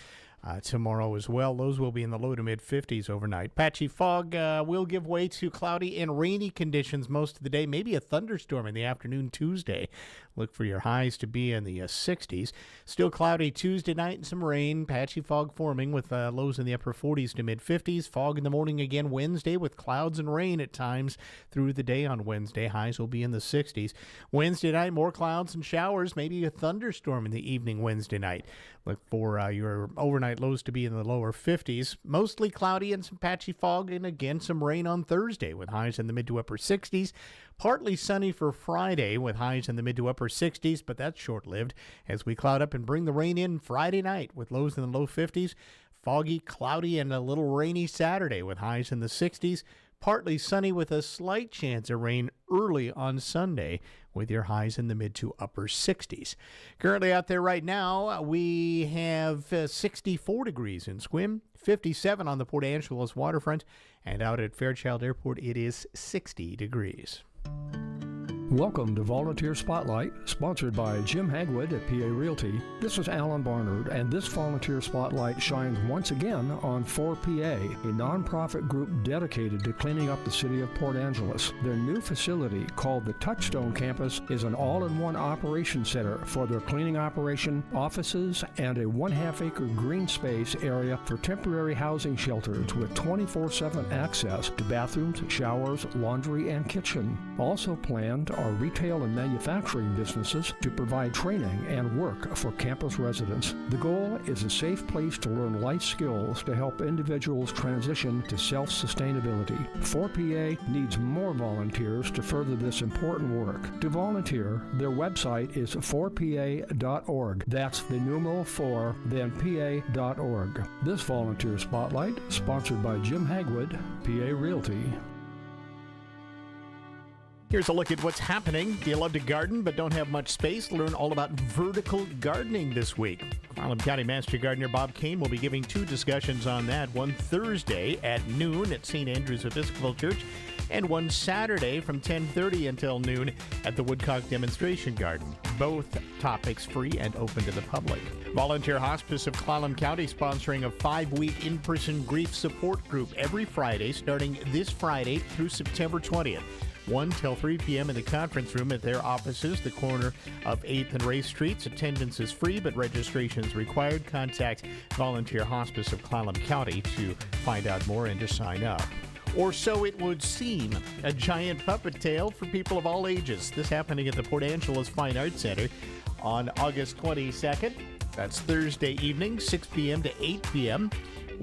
Tomorrow as well. Those will be in the low to mid-50s overnight. Patchy fog will give way to cloudy and rainy conditions most of the day. Maybe a thunderstorm in the afternoon Tuesday. Look for your highs to be in the 60s. Still cloudy Tuesday night and some rain. Patchy fog forming with lows in the upper 40s to mid-50s. Fog in the morning again Wednesday with clouds and rain at times through the day on Wednesday. Highs will be in the 60s. Wednesday night, more clouds and showers. Maybe a thunderstorm in the evening Wednesday night. Look for your overnight lows to be in the lower 50s. Mostly cloudy and some patchy fog, and again some rain on Thursday with highs in the mid to upper 60s. Partly sunny for Friday with highs in the mid to upper 60s, but that's short-lived as we cloud up and bring the rain in Friday night with lows in the low 50s. Foggy, cloudy, and a little rainy Saturday with highs in the 60s. Partly sunny with a slight chance of rain early on Sunday with your highs in the mid to upper 60s. Currently out there right now, we have 64 degrees in Sequim, 57 on the Port Angeles waterfront, and out at Fairchild Airport, it is 60 degrees. Welcome to Volunteer Spotlight, sponsored by Jim Hagwood at PA Realty. This is Alan Barnard, and this Volunteer Spotlight shines once again on 4PA, a nonprofit group dedicated to cleaning up the city of Port Angeles. Their new facility, called the Touchstone Campus, is an all-in-one operation center for their cleaning operation, offices, and a 1/2-acre green space area for temporary housing shelters with 24/7 access to bathrooms, showers, laundry, and kitchen. Also planned are retail and manufacturing businesses to provide training and work for campus residents. The goal is a safe place to learn life skills to help individuals transition to self-sustainability. 4PA needs more volunteers to further this important work. To volunteer, their website is 4pa.org. That's the numeral 4, then pa.org. This Volunteer Spotlight, sponsored by Jim Hagwood, PA Realty. Here's a look at what's happening. Do you love to garden but don't have much space? Learn all about vertical gardening this week. Clallam County Master Gardener Bob Kane will be giving 2 discussions on that. One Thursday at noon at St. Andrew's Episcopal Church, and one Saturday from 10:30 until noon at the Woodcock Demonstration Garden. Both topics free and open to the public. Volunteer Hospice of Clallam County sponsoring a 5-week in-person grief support group every Friday starting this Friday through September 20th. 1 till 3 p.m. in the conference room at their offices, the corner of 8th and Ray Streets. Attendance is free, but registration is required. Contact Volunteer Hospice of Clallam County to find out more and to sign up. Or so it would seem. A giant puppet tale for people of all ages. This happening at the Port Angeles Fine Arts Center on August 22nd. That's Thursday evening, 6 p.m. to 8 p.m.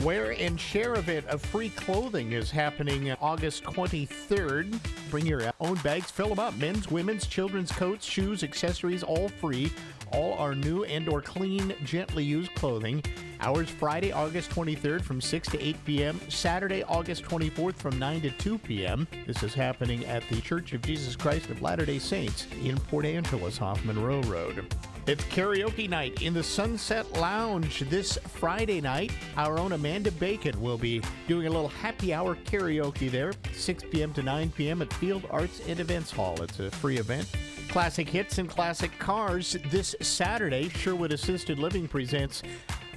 Wear and share event of free clothing is happening August 23rd. Bring your own bags, fill them up. Men's, women's, children's coats, shoes, accessories, all free. All are new and or clean, gently used clothing. Hours Friday, August 23rd from 6 to 8 p.m. Saturday, August 24th from 9 to 2 p.m. This is happening at the Church of Jesus Christ of Latter-day Saints in Port Angeles off Monroe Road. It's karaoke night in the Sunset Lounge this Friday night. Our own Amanda Bacon will be doing a little happy hour karaoke there, 6 p.m. to 9 p.m. at Field Arts and Events Hall. It's a free event. Classic hits and classic cars this Saturday. Sherwood Assisted Living presents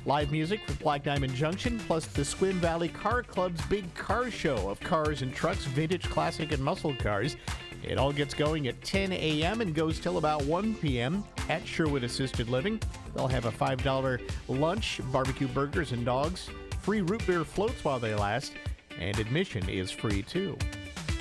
live music from Black Diamond Junction, plus the Sequim Valley Car Club's big car show of cars and trucks, vintage, classic, and muscle cars. It all gets going at 10 a.m. and goes till about 1 p.m. at Sherwood Assisted Living. They'll have a $5 lunch, barbecue burgers and dogs, free root beer floats while they last, and admission is free too.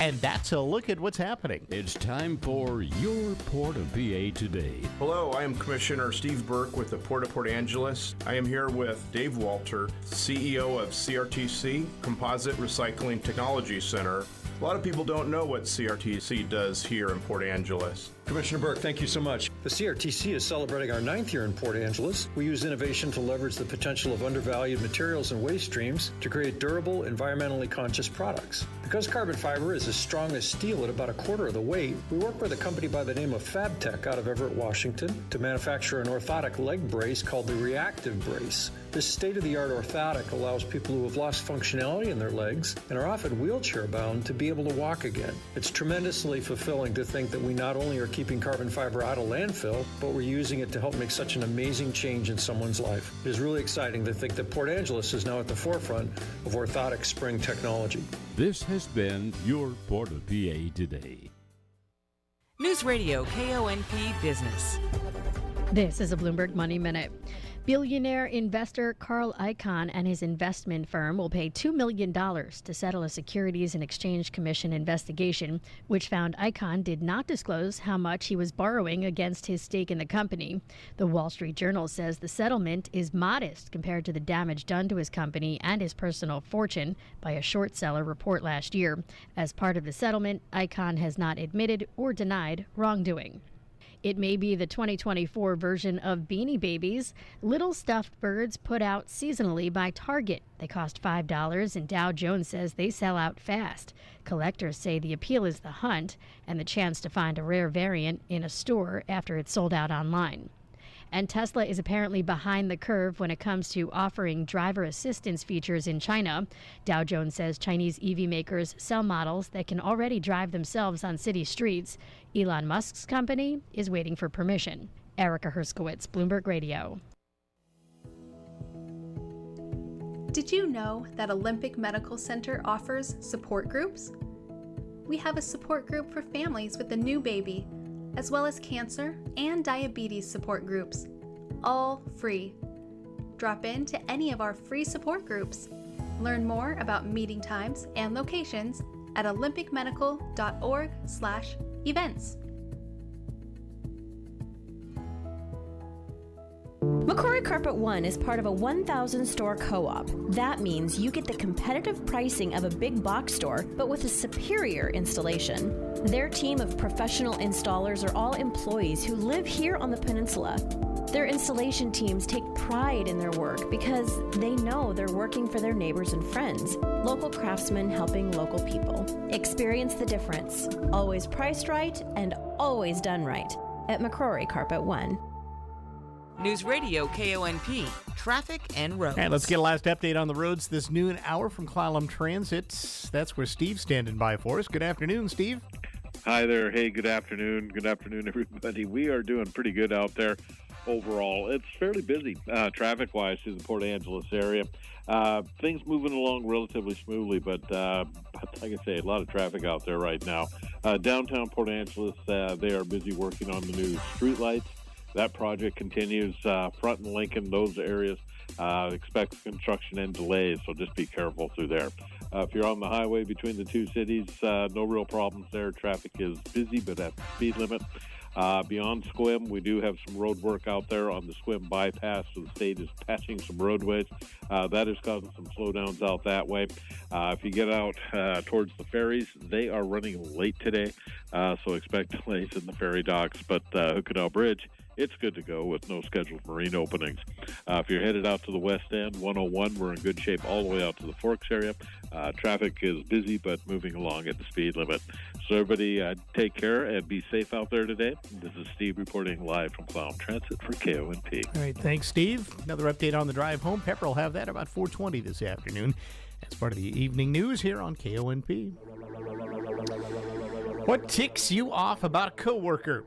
And that's a look at what's happening. It's time for your Port of PA Today. Hello, I am Commissioner Steve Burke with the Port of Port Angeles. I am here with Dave Walter, CEO of CRTC, Composite Recycling Technology Center. A lot of people don't know what CRTC does here in Port Angeles. Commissioner Burke, thank you so much. The CRTC is celebrating our 9th year in Port Angeles. We use innovation to leverage the potential of undervalued materials and waste streams to create durable, environmentally conscious products. Because carbon fiber is as strong as steel at about a quarter of the weight, we work with a company by the name of FabTech out of Everett, Washington, to manufacture an orthotic leg brace called the Reactive Brace. This state-of-the-art orthotic allows people who have lost functionality in their legs and are often wheelchair-bound to be able to walk again. It's tremendously fulfilling to think that we not only are keeping carbon fiber out of landfill, but we're using it to help make such an amazing change in someone's life. It is really exciting to think that Port Angeles is now at the forefront of orthotic spring technology. This has been your Port of PA Today. News Radio KONP Business. This is a Bloomberg Money Minute. Billionaire investor Carl Icahn and his investment firm will pay $2 million to settle a Securities and Exchange Commission investigation, which found Icahn did not disclose how much he was borrowing against his stake in the company. The Wall Street Journal says the settlement is modest compared to the damage done to his company and his personal fortune by a short seller report last year. As part of the settlement, Icahn has not admitted or denied wrongdoing. It may be the 2024 version of Beanie Babies, little stuffed birds put out seasonally by Target. They cost $5, and Dow Jones says they sell out fast. Collectors say the appeal is the hunt and the chance to find a rare variant in a store after it's sold out online. And Tesla is apparently behind the curve when it comes to offering driver assistance features in China. Dow Jones says Chinese EV makers sell models that can already drive themselves on city streets. Elon Musk's company is waiting for permission. Erica Herskowitz, Bloomberg Radio. Did you know that Olympic Medical Center offers support groups? We have a support group for families with a new baby, as well as cancer and diabetes support groups, all free. Drop in to any of our free support groups. Learn more about meeting times and locations at olympicmedical.org/events. McCrory Carpet One is part of a 1,000 store co-op. That means you get the competitive pricing of a big box store, but with a superior installation. Their team of professional installers are all employees who live here on the peninsula. Their installation teams take pride in their work because they know they're working for their neighbors and friends, local craftsmen helping local people. Experience the difference. Always priced right and always done right at McCrory Carpet One. News Radio KONP, traffic and roads. And let's get a last update on the roads this noon hour from Clallam Transit. That's where Steve's standing by for us. Good afternoon, Steve. Hi there. Hey, good afternoon. Good afternoon, everybody. We are doing pretty good out there overall. It's fairly busy traffic-wise through the Port Angeles area. Things moving along relatively smoothly, but like I say, a lot of traffic out there right now. Downtown Port Angeles, they are busy working on the new streetlights. That project continues. Front and Lincoln, those areas, expect construction and delays, so just be careful through there. If you're on the highway between the two cities, no real problems there. Traffic is busy, but at the speed limit. Beyond Squim, we do have some road work out there on the Squim bypass, so the state is patching some roadways. That is causing some slowdowns out that way. If you get out towards the ferries, they are running late today, so expect delays in the ferry docks. But Hood Canal Bridge, it's good to go with no scheduled marine openings. If you're headed out to the west end, 101, we're in good shape all the way out to the Forks area. Traffic is busy, but moving along at the speed limit. So everybody take care and be safe out there today. This is Steve reporting live from Clallam Transit for KONP. All right, thanks, Steve. Another update on the drive home. Pepper will have that about 4:20 this afternoon as part of the evening news here on KONP. What ticks you off about a coworker?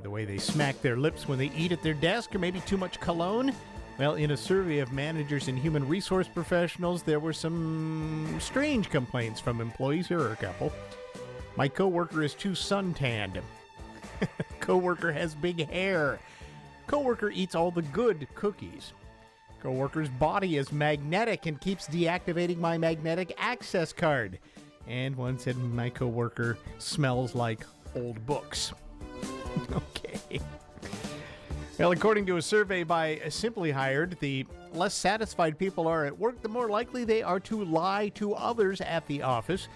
The way they smack their lips when they eat at their desk, or maybe too much cologne? Well, in a survey of managers and human resource professionals, there were some strange complaints from employees. Here are a couple. My coworker is too suntanned. Coworker has big hair. Coworker eats all the good cookies. Coworker's body is magnetic and keeps deactivating my magnetic access card. And one said, my coworker smells like old books. Okay. Well, according to a survey by Simply Hired, the less satisfied people are at work, the more likely they are to lie to others at the office.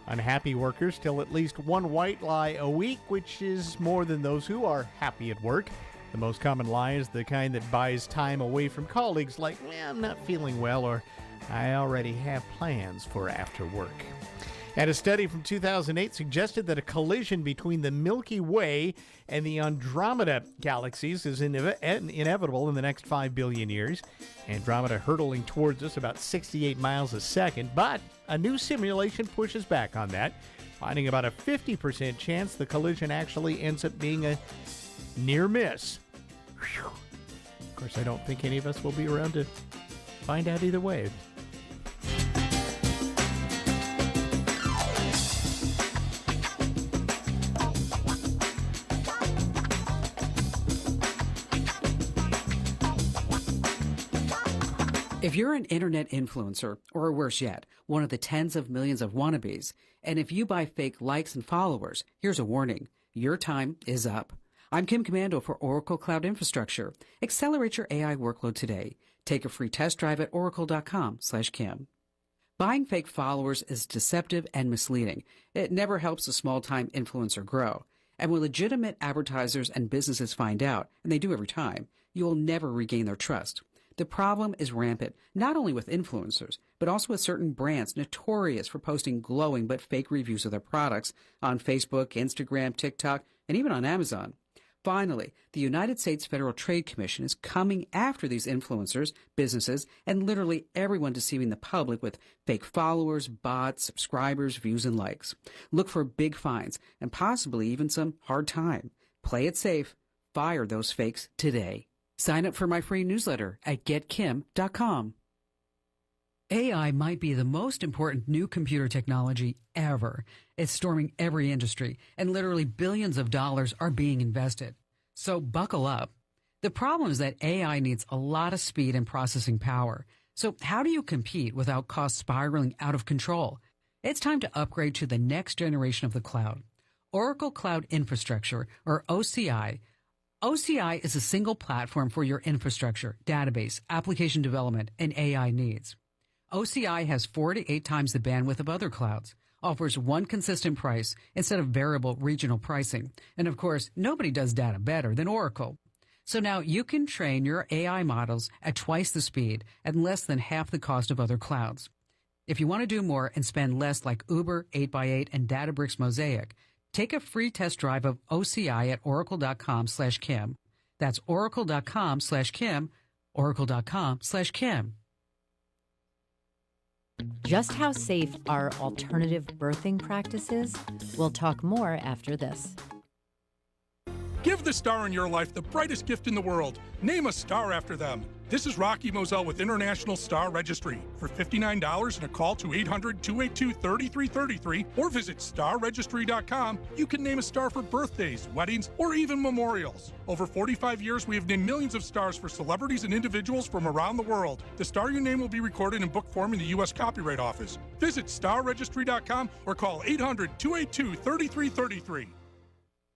Unhappy workers tell at least one white lie a week, which is more than those who are happy at work. The most common lie is the kind that buys time away from colleagues, like, I'm not feeling well, or I already have plans for after work. And a study from 2008 suggested that a collision between the Milky Way and the Andromeda galaxies is inevitable in the next 5 billion years. Andromeda hurtling towards us about 68 miles a second, but a new simulation pushes back on that, finding about a 50% chance the collision actually ends up being a near miss. Whew. Of course, I don't think any of us will be around to find out either way. If you're an internet influencer, or worse yet, one of the tens of millions of wannabes, and if you buy fake likes and followers, here's a warning. Your time is up. I'm Kim Commando for Oracle Cloud Infrastructure. Accelerate your AI workload today. Take a free test drive at oracle.com/Kim. Buying fake followers is deceptive and misleading. It never helps a small-time influencer grow. And when legitimate advertisers and businesses find out, and they do every time, you will never regain their trust. The problem is rampant, not only with influencers, but also with certain brands notorious for posting glowing but fake reviews of their products on Facebook, Instagram, TikTok, and even on Amazon. Finally, the United States Federal Trade Commission is coming after these influencers, businesses, and literally everyone deceiving the public with fake followers, bots, subscribers, views, and likes. Look for big fines and possibly even some hard time. Play it safe. Fire those fakes today. Sign up for my free newsletter at getkim.com. AI might be the most important new computer technology ever. It's storming every industry, and literally billions of dollars are being invested. So buckle up. The problem is that AI needs a lot of speed and processing power. So how do you compete without costs spiraling out of control? It's time to upgrade to the next generation of the cloud. Oracle Cloud Infrastructure, or OCI. OCI is a single platform for your infrastructure, database, application development, and AI needs. OCI has 4 to 8 times the bandwidth of other clouds, offers one consistent price instead of variable regional pricing, and of course, nobody does data better than Oracle. So now you can train your AI models at twice the speed and less than half the cost of other clouds. If you want to do more and spend less like Uber, 8x8, and Databricks Mosaic, take a free test drive of OCI at oracle.com/Kim. That's oracle.com/Kim, oracle.com/Kim. Just how safe are alternative birthing practices? We'll talk more after this. Give the star in your life the brightest gift in the world. Name a star after them. This is Rocky Moselle with International Star Registry. For $59 and a call to 800-282-3333 or visit starregistry.com, you can name a star for birthdays, weddings, or even memorials. Over 45 years, we have named millions of stars for celebrities and individuals from around the world. The star you name will be recorded in book form in the U.S. Copyright Office. Visit starregistry.com or call 800-282-3333.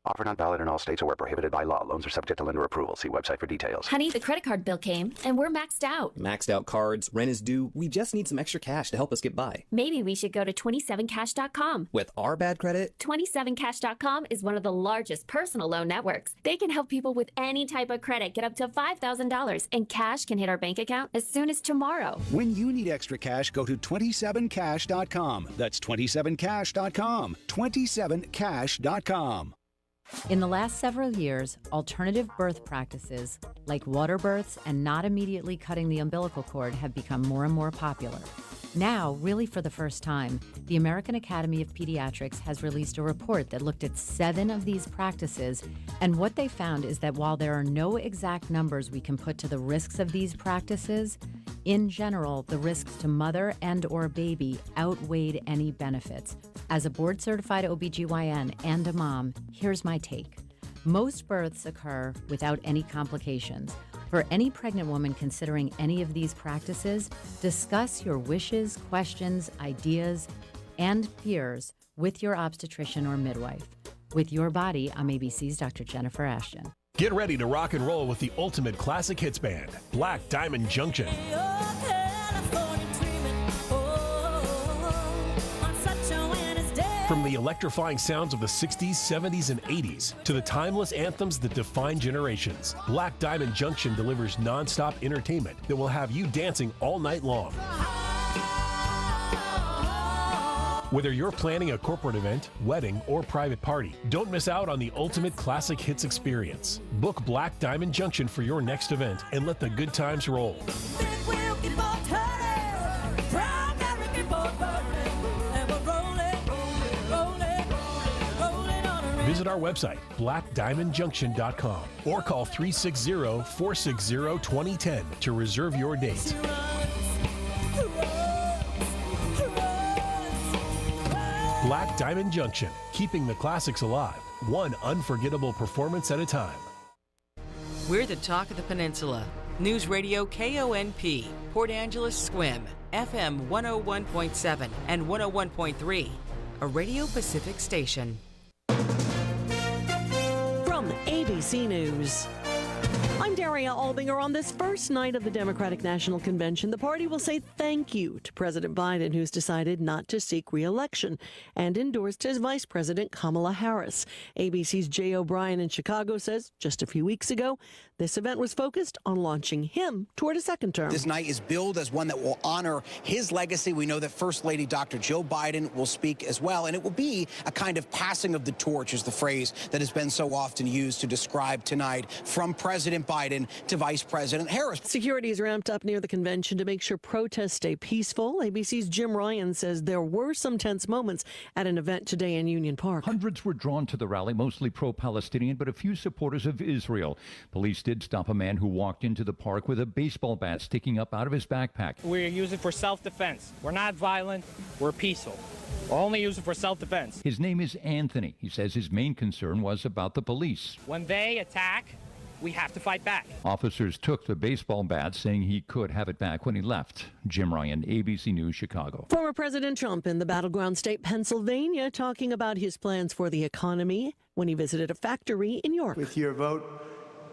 Offer not valid in all states or where prohibited by law. Loans are subject to lender approval. See website for details. Honey, the credit card bill came, and we're maxed out. Maxed out cards, rent is due. We just need some extra cash to help us get by. Maybe we should go to 27cash.com. With our bad credit? 27cash.com is one of the largest personal loan networks. They can help people with any type of credit get up to $5,000, and cash can hit our bank account as soon as tomorrow. When you need extra cash, go to 27cash.com. That's 27cash.com. 27cash.com. In the last several years, alternative birth practices like water births and not immediately cutting the umbilical cord have become more and more popular. Now, really for the first time, the American Academy of Pediatrics has released a report that looked at 7 of these practices, and what they found is that while there are no exact numbers we can put to the risks of these practices, in general, the risks to mother and or baby outweighed any benefits. As a board-certified OBGYN and a mom, here's my take. Most births occur without any complications. For any pregnant woman considering any of these practices, discuss your wishes, questions, ideas. and peers with your obstetrician or midwife. With Your Body, I'm ABC's Dr. Jennifer Ashton. Get ready to rock and roll with the ultimate classic hits band, Black Diamond Junction. From the electrifying sounds of the 60s, 70s, and 80s to the timeless anthems that define generations, Black Diamond Junction delivers non-stop entertainment that will have you dancing all night long. Whether you're planning a corporate event, wedding, or private party, don't miss out on the ultimate classic hits experience. Book Black Diamond Junction for your next event and let the good times roll. Visit our website, blackdiamondjunction.com, or call 360-460-2010 to reserve your date. Black Diamond Junction, keeping the classics alive, one unforgettable performance at a time. We're the talk of the peninsula. Newsradio KONP, Port Angeles Squim, FM 101.7 and 101.3, a Radio Pacific station. From ABC News, I'm Daria Albinger. On this first night of the Democratic National Convention, the party will say thank you to President Biden, who's decided not to seek re-election, and endorsed his Vice President Kamala Harris. ABC's Jay O'Brien in Chicago says just a few weeks ago, this event was focused on launching him toward a second term. This night is billed as one that will honor his legacy. We know that First Lady Dr. Joe Biden will speak as well, and it will be a kind of passing of the torch, is the phrase that has been so often used to describe tonight, from President Biden to Vice President Harris. Security is ramped up near the convention to make sure protests stay peaceful. ABC's Jim Ryan says there were some tense moments at an event today in Union Park. Hundreds were drawn to the rally, mostly pro-Palestinian, but a few supporters of Israel. Police did stop a man who walked into the park with a baseball bat sticking up out of his backpack. We use it for self-defense. We're not violent. We're peaceful. We'll only use it for self-defense. His name is Anthony. He says his main concern was about the police. When they attack, we have to fight back. Officers took the baseball bat, saying he could have it back when he left. Jim Ryan, ABC News, Chicago. Former President Trump in the battleground state Pennsylvania talking about his plans for the economy when he visited a factory in York. With your vote,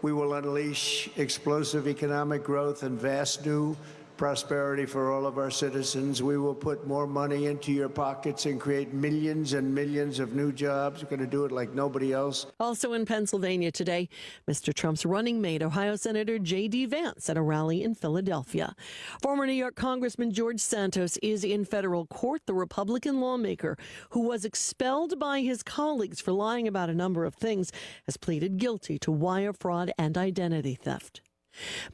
we will unleash explosive economic growth and vast new prosperity for all of our citizens. We will put more money into your pockets and create millions and millions of new jobs. We're going to do it like nobody else. Also in Pennsylvania today, Mr. Trump's running mate, Ohio Senator J.D. Vance, at a rally in Philadelphia. Former New York Congressman George Santos is in federal court. The Republican lawmaker, who was expelled by his colleagues for lying about a number of things, has pleaded guilty to wire fraud and identity theft.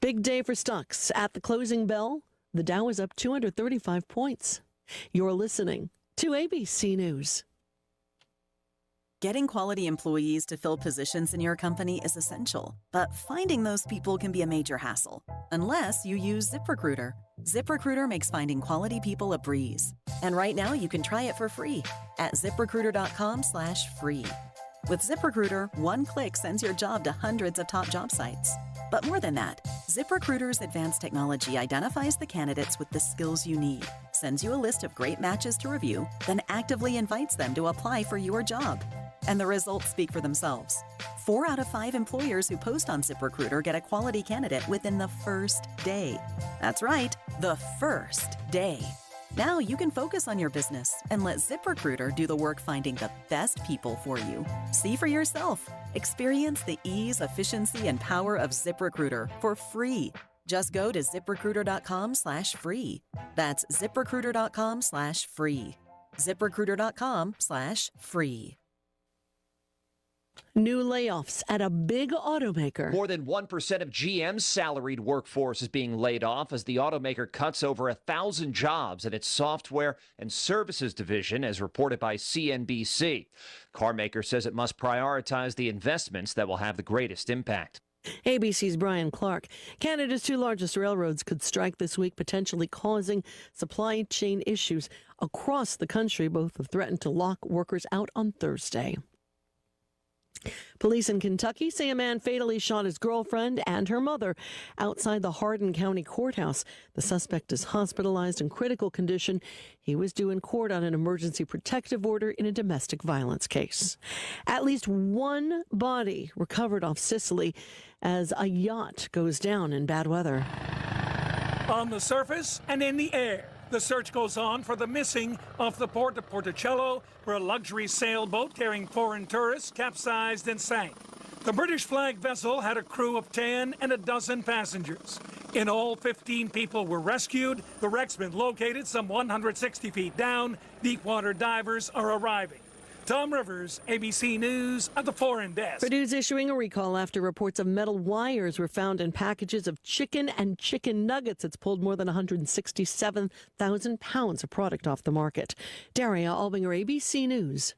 Big day for stocks. At the closing bell, the Dow is up 235 points. You're listening to ABC News. Getting quality employees to fill positions in your company is essential, but finding those people can be a major hassle, unless you use ZipRecruiter. ZipRecruiter makes finding quality people a breeze. And right now you can try it for free at ZipRecruiter.com/free. With ZipRecruiter, one click sends your job to hundreds of top job sites. But more than that, ZipRecruiter's advanced technology identifies the candidates with the skills you need, sends you a list of great matches to review, then actively invites them to apply for your job. And the results speak for themselves. 4 out of 5 employers who post on ZipRecruiter get a quality candidate within the first day. That's right, the first day. Now you can focus on your business and let ZipRecruiter do the work finding the best people for you. See for yourself. Experience the ease, efficiency, and power of ZipRecruiter for free. Just go to ZipRecruiter.com/free. That's ZipRecruiter.com/free. ZipRecruiter.com/free. New layoffs at a big automaker. More than 1% of GM's salaried workforce is being laid off as the automaker cuts over 1,000 jobs in its software and services division, as reported by CNBC. Carmaker says it must prioritize the investments that will have the greatest impact. ABC's Brian Clark. Canada's 2 largest railroads could strike this week, potentially causing supply chain issues across the country. Both have threatened to lock workers out on Thursday. Police in Kentucky say a man fatally shot his girlfriend and her mother outside the Hardin County Courthouse. The suspect is hospitalized in critical condition. He was due in court on an emergency protective order in a domestic violence case. At least one body recovered off Sicily as a yacht goes down in bad weather. On the surface and in the air, the search goes on for the missing off the port of Porticello, where a luxury sailboat carrying foreign tourists capsized and sank. The British flag vessel had a crew of 10 and a dozen passengers. In all, 15 people were rescued. The wreck's been located some 160 feet down. Deepwater divers are arriving. Tom Rivers, ABC News at the Foreign Desk. Purdue's issuing a recall after reports of metal wires were found in packages of chicken and chicken nuggets. It's pulled more than 167,000 pounds of product off the market. Daria Albinger, ABC News.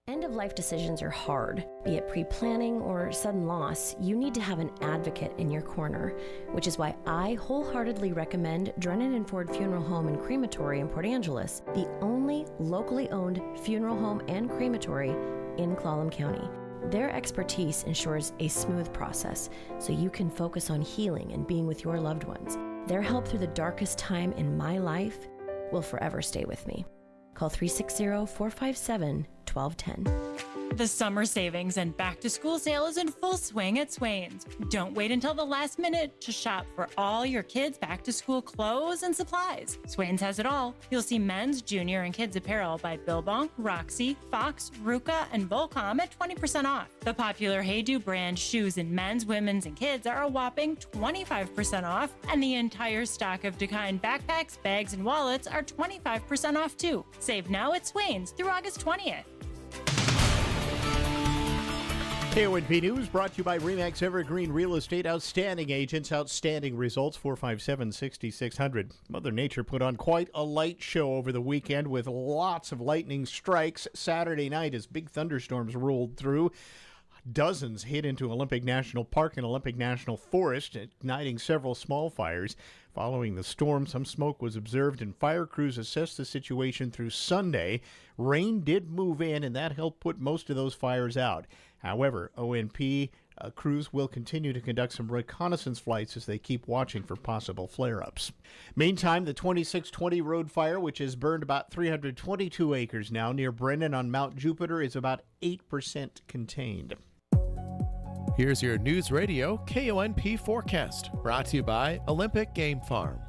End-of-life decisions are hard. Be it pre-planning or sudden loss, you need to have an advocate in your corner, which is why I wholeheartedly recommend Drennan & Ford Funeral Home and Crematory in Port Angeles, the only locally owned funeral home and crematory in Clallam County. Their expertise ensures a smooth process, so you can focus on healing and being with your loved ones. Their help through the darkest time in my life will forever stay with me. Call 360-457-1210. The summer savings and back-to-school sale is in full swing at Swain's. Don't wait until the last minute to shop for all your kids' back-to-school clothes and supplies. Swain's has it all. You'll see men's, junior, and kids' apparel by Billabong, Roxy, Fox, Ruka, and Volcom at 20% off. The popular Hey-Do brand shoes in men's, women's, and kids are a whopping 25% off, and the entire stock of Dakine backpacks, bags, and wallets are 25% off too. Save now at Swain's through August 20th. KONP News brought to you by RE/MAX Evergreen Real Estate. Outstanding agents, outstanding results. 457-6600. Mother Nature put on quite a light show over the weekend with lots of lightning strikes. Saturday night as big thunderstorms rolled through. Dozens hit into Olympic National Park and Olympic National Forest, igniting several small fires. Following the storm, some smoke was observed, and fire crews assessed the situation through Sunday. Rain did move in, and that helped put most of those fires out. However, ONP crews will continue to conduct some reconnaissance flights as they keep watching for possible flare-ups. Meantime, the 2620 road fire, which has burned about 322 acres now near Brennan on Mount Jupiter, is about 8% contained. Here's your News Radio KONP forecast, brought to you by Olympic Game Farm.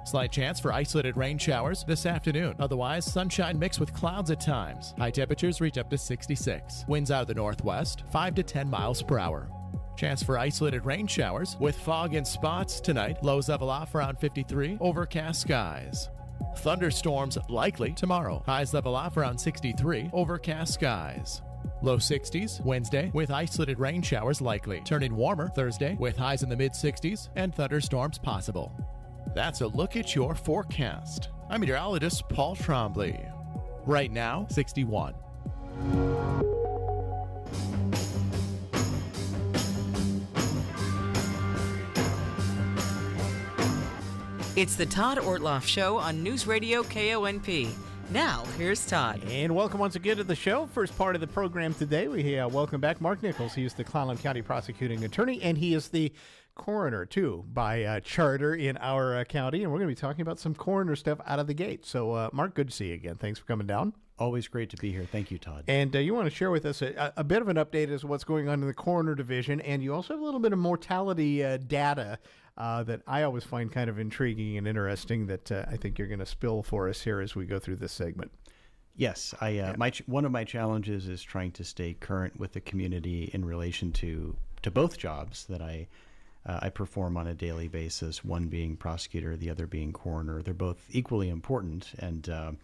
Slight chance for isolated rain showers this afternoon. Otherwise, sunshine mixed with clouds at times. High temperatures reach up to 66. Winds out of the northwest, 5 to 10 miles per hour. Chance for isolated rain showers with fog in spots tonight. Lows level off around 53. Overcast skies. Thunderstorms likely tomorrow. Highs level off around 63. Overcast skies. Low 60s Wednesday with isolated rain showers likely. Turning warmer Thursday with highs in the mid-60s and thunderstorms possible. That's a look at your forecast. I'm meteorologist Paul Trombley. Right now, 61. It's the Todd Ortloff Show on News Radio KONP. Now, here's Todd. And welcome once again to the show. First part of the program today, we welcome back Mark Nichols. He is the Clallam County Prosecuting Attorney, and he is the coroner, too, by charter in our county. And we're going to be talking about some coroner stuff out of the gate. So, Mark, good to see you again. Thanks for coming down. Always great to be here. Thank you, Todd. And you want to share with us a bit of an update as to what's going on in the coroner division. And you also have a little bit of mortality data that I always find kind of intriguing and interesting that I think you're going to spill for us here as we go through this segment. Yes, one of my challenges is trying to stay current with the community in relation to both jobs that I perform on a daily basis, one being prosecutor, the other being coroner. They're both equally important, and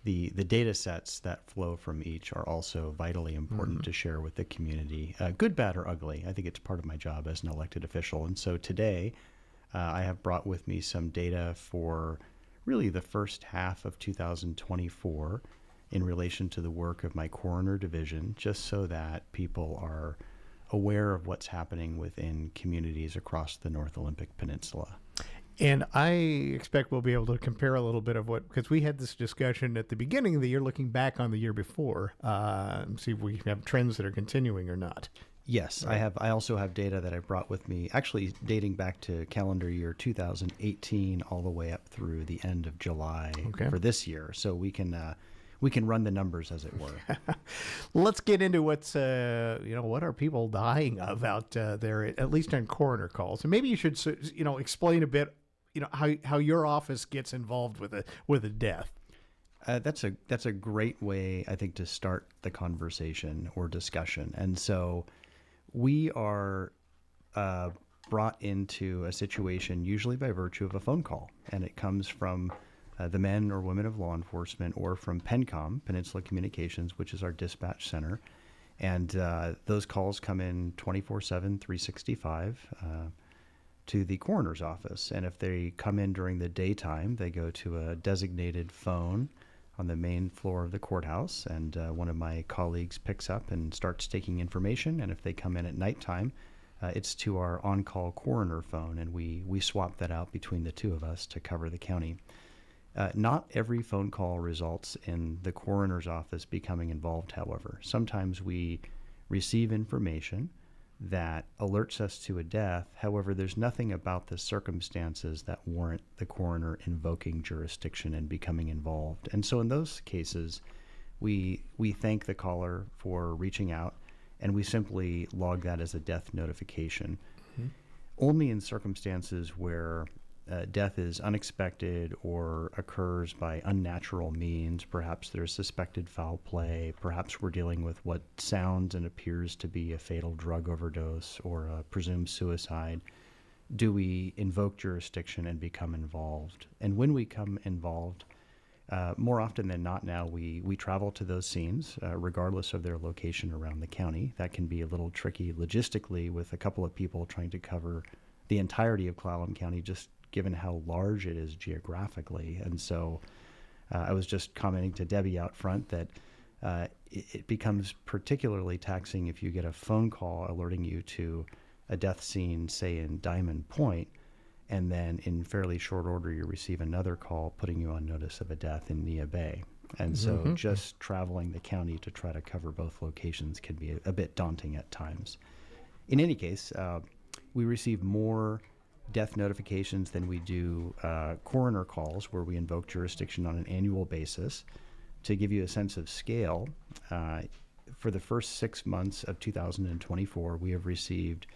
the data sets that flow from each are also vitally important to share with the community, good, bad, or ugly. I think it's part of my job as an elected official. And so today I have brought with me some data for really the first half of 2024 in relation to the work of my coroner division, just so that people are aware of what's happening within communities across the North Olympic Peninsula. And I expect we'll be able to compare a little bit of because we had this discussion at the beginning of the year, looking back on the year before, see if we have trends that are continuing or not. Yes, right. I also have data that I brought with me, actually dating back to calendar year 2018 all the way up through the end of July for this year. So we can run the numbers, as it were. Let's get into what are people dying of out there, at least on coroner calls. And maybe you should, explain a bit, how your office gets involved with a death. That's a great way, I think, to start the conversation or discussion. And so we are brought into a situation usually by virtue of a phone call, and it comes from the men or women of law enforcement or from PENCOM, Peninsula Communications, which is our dispatch center. And those calls come in 24/7, 365 to the coroner's office. And if they come in during the daytime, they go to a designated phone on the main floor of the courthouse, and one of my colleagues picks up and starts taking information. And if they come in at nighttime, it's to our on-call coroner phone, and we swap that out between the two of us to cover the county. Not every phone call results in the coroner's office becoming involved, however. Sometimes we receive information that alerts us to a death. However, there's nothing about the circumstances that warrant the coroner invoking jurisdiction and becoming involved. And so in those cases, we thank the caller for reaching out, and we simply log that as a death notification. Mm-hmm. Only in circumstances where death is unexpected or occurs by unnatural means, perhaps there's suspected foul play, perhaps we're dealing with what sounds and appears to be a fatal drug overdose or a presumed suicide, do we invoke jurisdiction and become involved. And when we come involved, more often than not now, we travel to those scenes, regardless of their location around the county. That can be a little tricky logistically with a couple of people trying to cover the entirety of Clallam County, just given how large it is geographically. And so I was just commenting to Debbie out front that it becomes particularly taxing if you get a phone call alerting you to a death scene, say in Diamond Point, and then in fairly short order you receive another call putting you on notice of a death in Nia Bay. And so just traveling the county to try to cover both locations can be a bit daunting at times. In any case, we receive more death notifications than we do coroner calls, where we invoke jurisdiction on an annual basis. To give you a sense of scale, for the first 6 months of 2024, we have received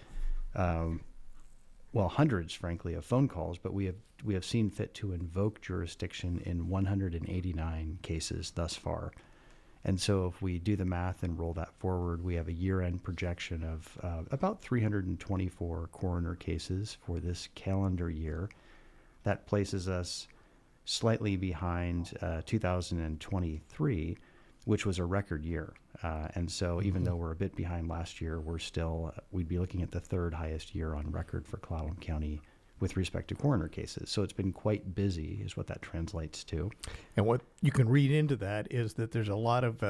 hundreds, frankly, of phone calls, but we have seen fit to invoke jurisdiction in 189 cases thus far. And so if we do the math and roll that forward, we have a year-end projection of about 324 coroner cases for this calendar year. That places us slightly behind 2023, which was a record year. And so even though we're a bit behind last year, we'd be looking at the third highest year on record for Clallam County with respect to coroner cases. So it's been quite busy is what that translates to. And what you can read into that is that there's a lot of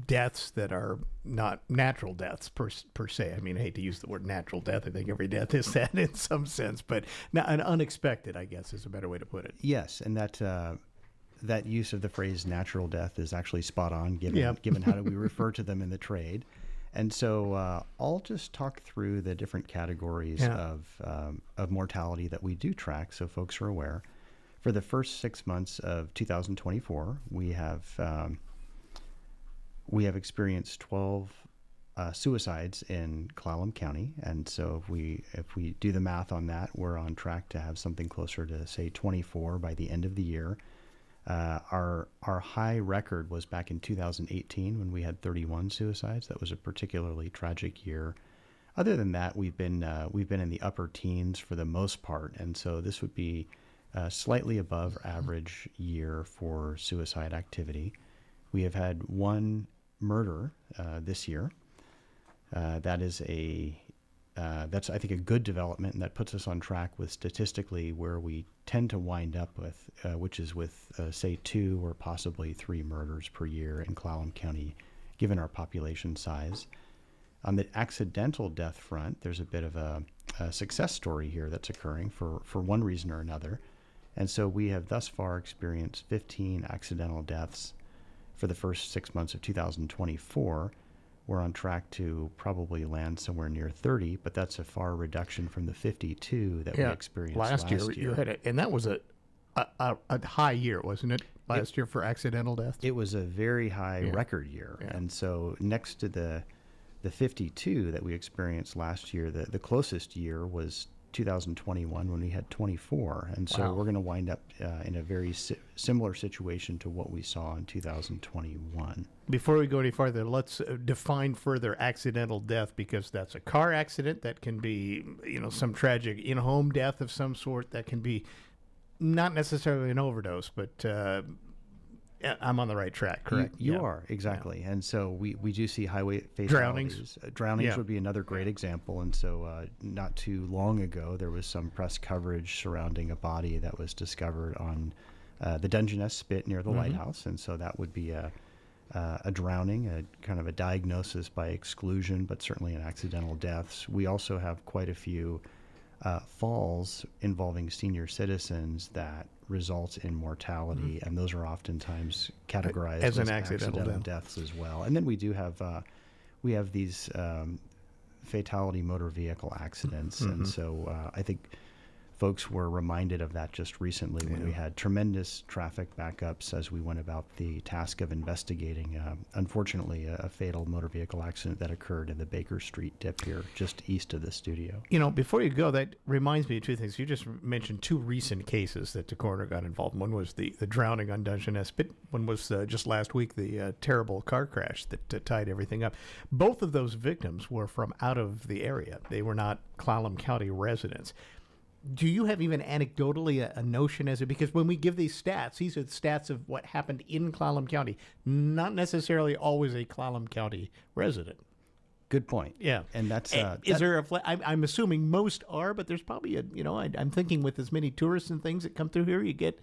deaths that are not natural deaths per se. I mean, I hate to use the word natural death. I think every death is that in some sense, but an unexpected, I guess, is a better way to put it. Yes, and that use of the phrase natural death is actually spot on, given how we refer to them in the trade. And so I'll just talk through the different categories of mortality that we do track so folks are aware. For the first 6 months of 2024, we have experienced 12 suicides in Clallam County. And so if we do the math on that, we're on track to have something closer to, say, 24 by the end of the year. Our high record was back in 2018 when we had 31 suicides. That was a particularly tragic year. Other than that, we've been in the upper teens for the most part, and so this would be a slightly above average year for suicide activity. We have had one murder this year. That's, I think, a good development, and that puts us on track with statistically where we tend to wind up with, which is with, say, 2 or possibly 3 murders per year in Clallam County, given our population size. On the accidental death front, there's a bit of a success story here that's occurring for one reason or another. And so we have thus far experienced 15 accidental deaths for the first 6 months of 2024. We're on track to probably land somewhere near 30, but that's a far reduction from the 52 that we experienced last year. You had it, and that was a high year, wasn't it? Last year for accidental deaths? It was a very high record year. Yeah. And so next to the 52 that we experienced last year, the closest year was 2021 when we had 24. And so we're going to wind up in a very similar situation to what we saw in 2021. Before we go any farther, let's define further accidental death, because that's a car accident that can be, some tragic in-home death of some sort, that can be not necessarily an overdose, but I'm on the right track, correct? You are, exactly. Yeah. And so we do see highway fatalities. Drownings would be another great example. And so not too long ago, there was some press coverage surrounding a body that was discovered on the Dungeness Spit near the lighthouse. And so that would be a drowning, a kind of a diagnosis by exclusion, but certainly an accidental deaths. We also have quite a few falls involving senior citizens that result in mortality, and those are oftentimes categorized as accidental deaths as well. And then we do have these fatality motor vehicle accidents, and so I think folks were reminded of that just recently when we had tremendous traffic backups as we went about the task of investigating, unfortunately, a fatal motor vehicle accident that occurred in the Baker Street dip here, just east of the studio. Before you go, that reminds me of two things. You just mentioned two recent cases that the coroner got involved in. One was the drowning on Dungeness Spit. One was just last week, the terrible car crash that tied everything up. Both of those victims were from out of the area. They were not Clallam County residents. Do you have even anecdotally a notion as to, because when we give these are the stats of what happened in Clallam County, not necessarily always a Clallam County resident. Good point. Yeah. And that's, is there I'm assuming most are, but there's probably I'm thinking with as many tourists and things that come through here, you get,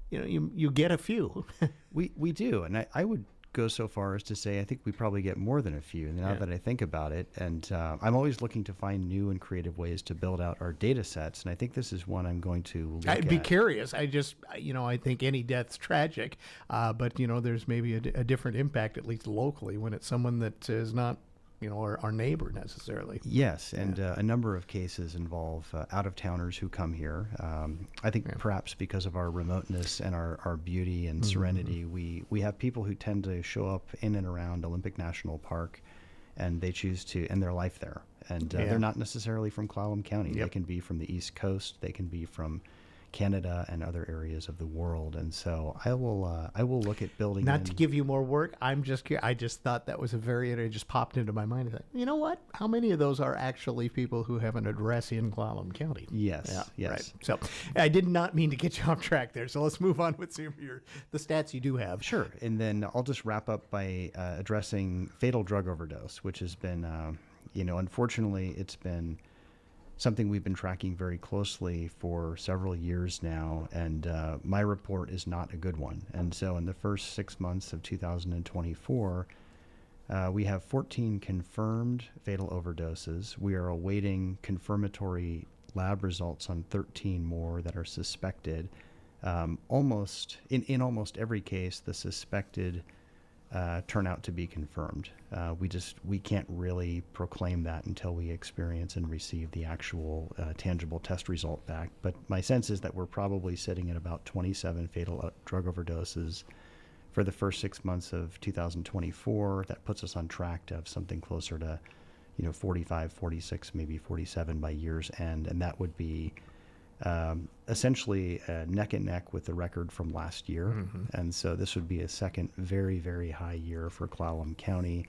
you get a few. we do. And I would go so far as to say I think we probably get more than a few now that I think about it. And I'm always looking to find new and creative ways to build out our data sets, and I think this is one I'm going to look I'd be curious. I just I think any death's tragic, but there's maybe a different impact, at least locally, when it's someone that is not our neighbor necessarily. Yes, and a number of cases involve out-of-towners who come here. I think perhaps because of our remoteness and our beauty and serenity, we have people who tend to show up in and around Olympic National Park, and they choose to end their life there. And they're not necessarily from Clallam County. They can be from the East Coast. They can be from Canada and other areas of the world, and so I will look at building. Not to give you more work, I just thought that was it just popped into my mind. You know what? How many of those are actually people who have an address in Clallam County? Yes, yes. Right. So I did not mean to get you off track there. So let's move on with some of the stats you do have. Sure, and then I'll just wrap up by addressing fatal drug overdose, which has been, unfortunately, it's been something we've been tracking very closely for several years now, and my report is not a good one. And so in the first 6 months of 2024, we have 14 confirmed fatal overdoses. We are awaiting confirmatory lab results on 13 more that are suspected. In almost every case, the suspected turn out to be confirmed. We can't really proclaim that until we experience and receive the actual tangible test result back. But my sense is that we're probably sitting at about 27 fatal drug overdoses for the first 6 months of 2024. That puts us on track to have something closer to 45, 46, maybe 47 by year's end, and that would be essentially neck and neck with the record from last year. And so this would be a second very, very high year for Clallam County.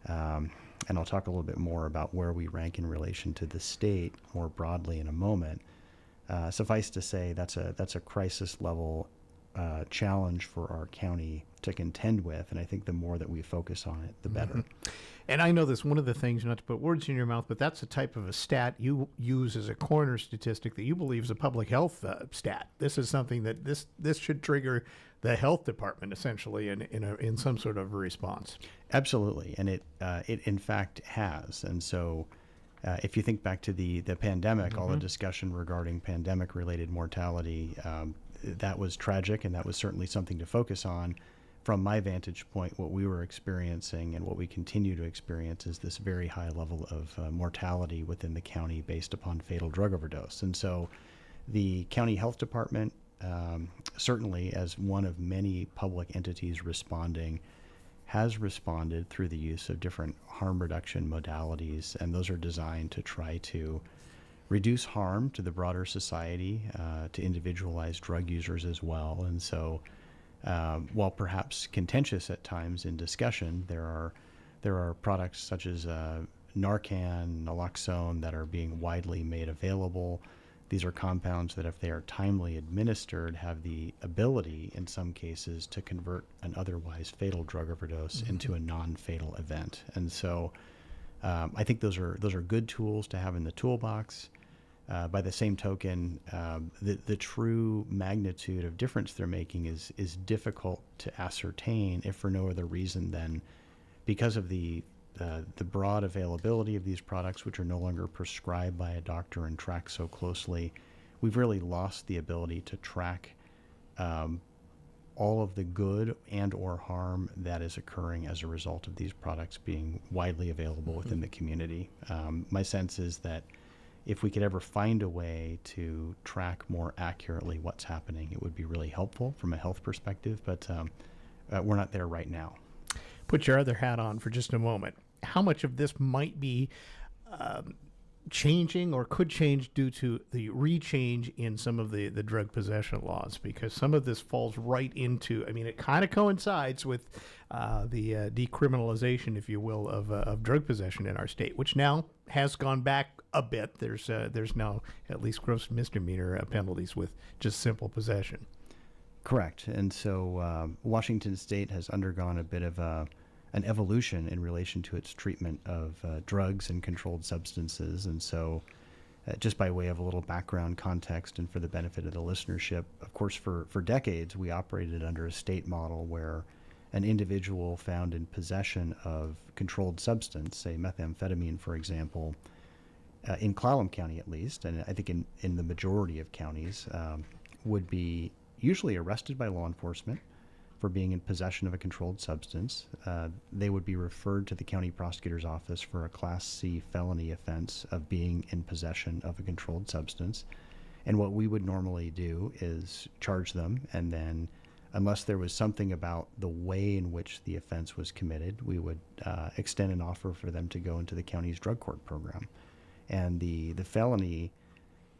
And I'll talk a little bit more about where we rank in relation to the state more broadly in a moment. Suffice to say, that's a crisis level challenge for our county to contend with, and I think the more that we focus on it, the better. And I know this, one of the things, not to put words in your mouth, but that's the type of a stat you use as a coroner statistic that you believe is a public health stat. This is something that this should trigger the health department essentially in some sort of a response. Absolutely, and it in fact has. And so if you think back to the pandemic, all the discussion regarding pandemic-related mortality, that was tragic, and that was certainly something to focus on. From my vantage point, what we were experiencing and what we continue to experience is this very high level of mortality within the county based upon fatal drug overdose. And so the county health department, certainly as one of many public entities responding, has responded through the use of different harm reduction modalities, and those are designed to try to reduce harm to the broader society, to individualized drug users as well. And so while perhaps contentious at times in discussion, there are products such as Narcan, naloxone that are being widely made available. These are compounds that, if they are timely administered, have the ability in some cases to convert an otherwise fatal drug overdose into a non-fatal event. And so I think those are good tools to have in the toolbox. By the same token, the true magnitude of difference they're making is difficult to ascertain, if for no other reason than because of the broad availability of these products, which are no longer prescribed by a doctor and tracked so closely. We've really lost the ability to track all of the good and or harm that is occurring as a result of these products being widely available within the community. My sense is that if we could ever find a way to track more accurately what's happening, it would be really helpful from a health perspective, but we're not there right now. Put your other hat on for just a moment. How much of this might be changing or could change due to the rechange in some of the drug possession laws? Because some of this falls right into, I mean, it kind of coincides with the decriminalization, if you will, of drug possession in our state, which now has gone back a bit. There's now at least gross misdemeanor penalties with just simple possession. Correct. And so Washington State has undergone a bit of an evolution in relation to its treatment of drugs and controlled substances. And so just by way of a little background context and for the benefit of the listenership, of course, for decades, we operated under a state model where an individual found in possession of controlled substance, say methamphetamine, for example, in Clallam County at least, and I think in the majority of counties, would be usually arrested by law enforcement for being in possession of a controlled substance. They would be referred to the county prosecutor's office for a Class C felony offense of being in possession of a controlled substance. And what we would normally do is charge them, and then unless there was something about the way in which the offense was committed, we would extend an offer for them to go into the county's drug court program. And the felony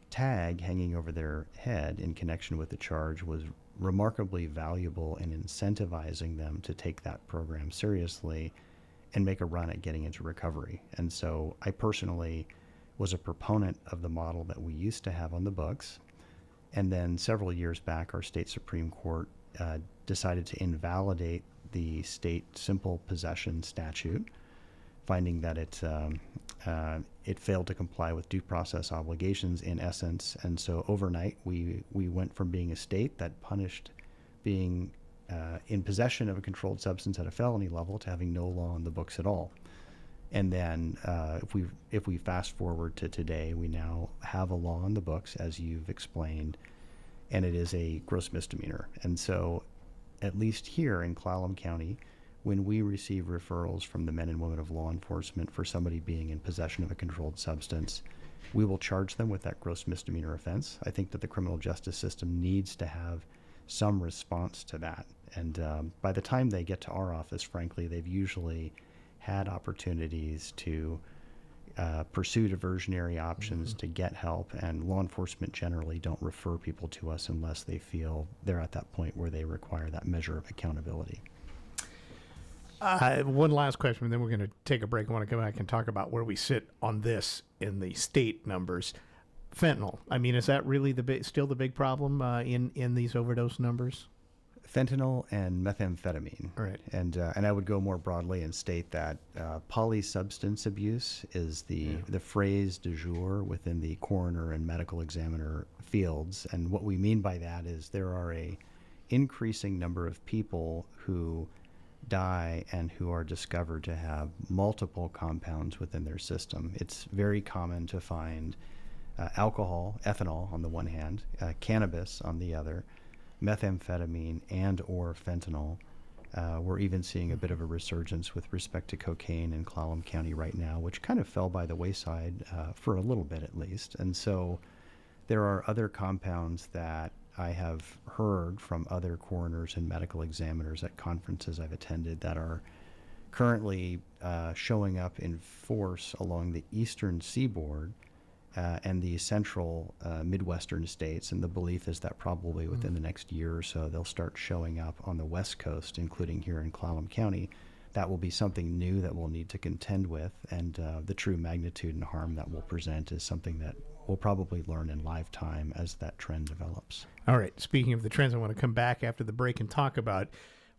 tag hanging over their head in connection with the charge was remarkably valuable in incentivizing them to take that program seriously and make a run at getting into recovery. And so I personally was a proponent of the model that we used to have on the books. And then several years back, our state Supreme Court decided to invalidate the state simple possession statute, finding that it failed to comply with due process obligations in essence. And so overnight, we went from being a state that punished being in possession of a controlled substance at a felony level to having no law on the books at all. And then if we fast forward to today, we now have a law on the books, as you've explained, and it is a gross misdemeanor. And so at least here in Clallam County, when we receive referrals from the men and women of law enforcement for somebody being in possession of a controlled substance, we will charge them with that gross misdemeanor offense. I think that the criminal justice system needs to have some response to that. And by the time they get to our office, frankly, they've usually had opportunities to pursue diversionary options to get help, and law enforcement generally don't refer people to us unless they feel they're at that point where they require that measure of accountability. One last question, and then we're going to take a break. I want to come back and talk about where we sit on this in the state numbers. Fentanyl. I mean, is that really still the big problem in these overdose numbers? Fentanyl and methamphetamine. Right. And I would go more broadly and state that polysubstance abuse is the phrase du jour within the coroner and medical examiner fields. And what we mean by that is there are a increasing number of people who die and who are discovered to have multiple compounds within their system. It's very common to find alcohol, ethanol on the one hand, cannabis on the other, methamphetamine and or fentanyl. We're even seeing a bit of a resurgence with respect to cocaine in Clallam County right now, which kind of fell by the wayside for a little bit at least. And so there are other compounds that I have heard from other coroners and medical examiners at conferences I've attended that are currently showing up in force along the eastern seaboard and the central Midwestern states. And the belief is that probably within the next year or so, they'll start showing up on the West Coast, including here in Clallam County. That will be something new that we'll need to contend with. And the true magnitude and harm that will present is something that we'll probably learn in live time as that trend develops. All right. Speaking of the trends, I want to come back after the break and talk about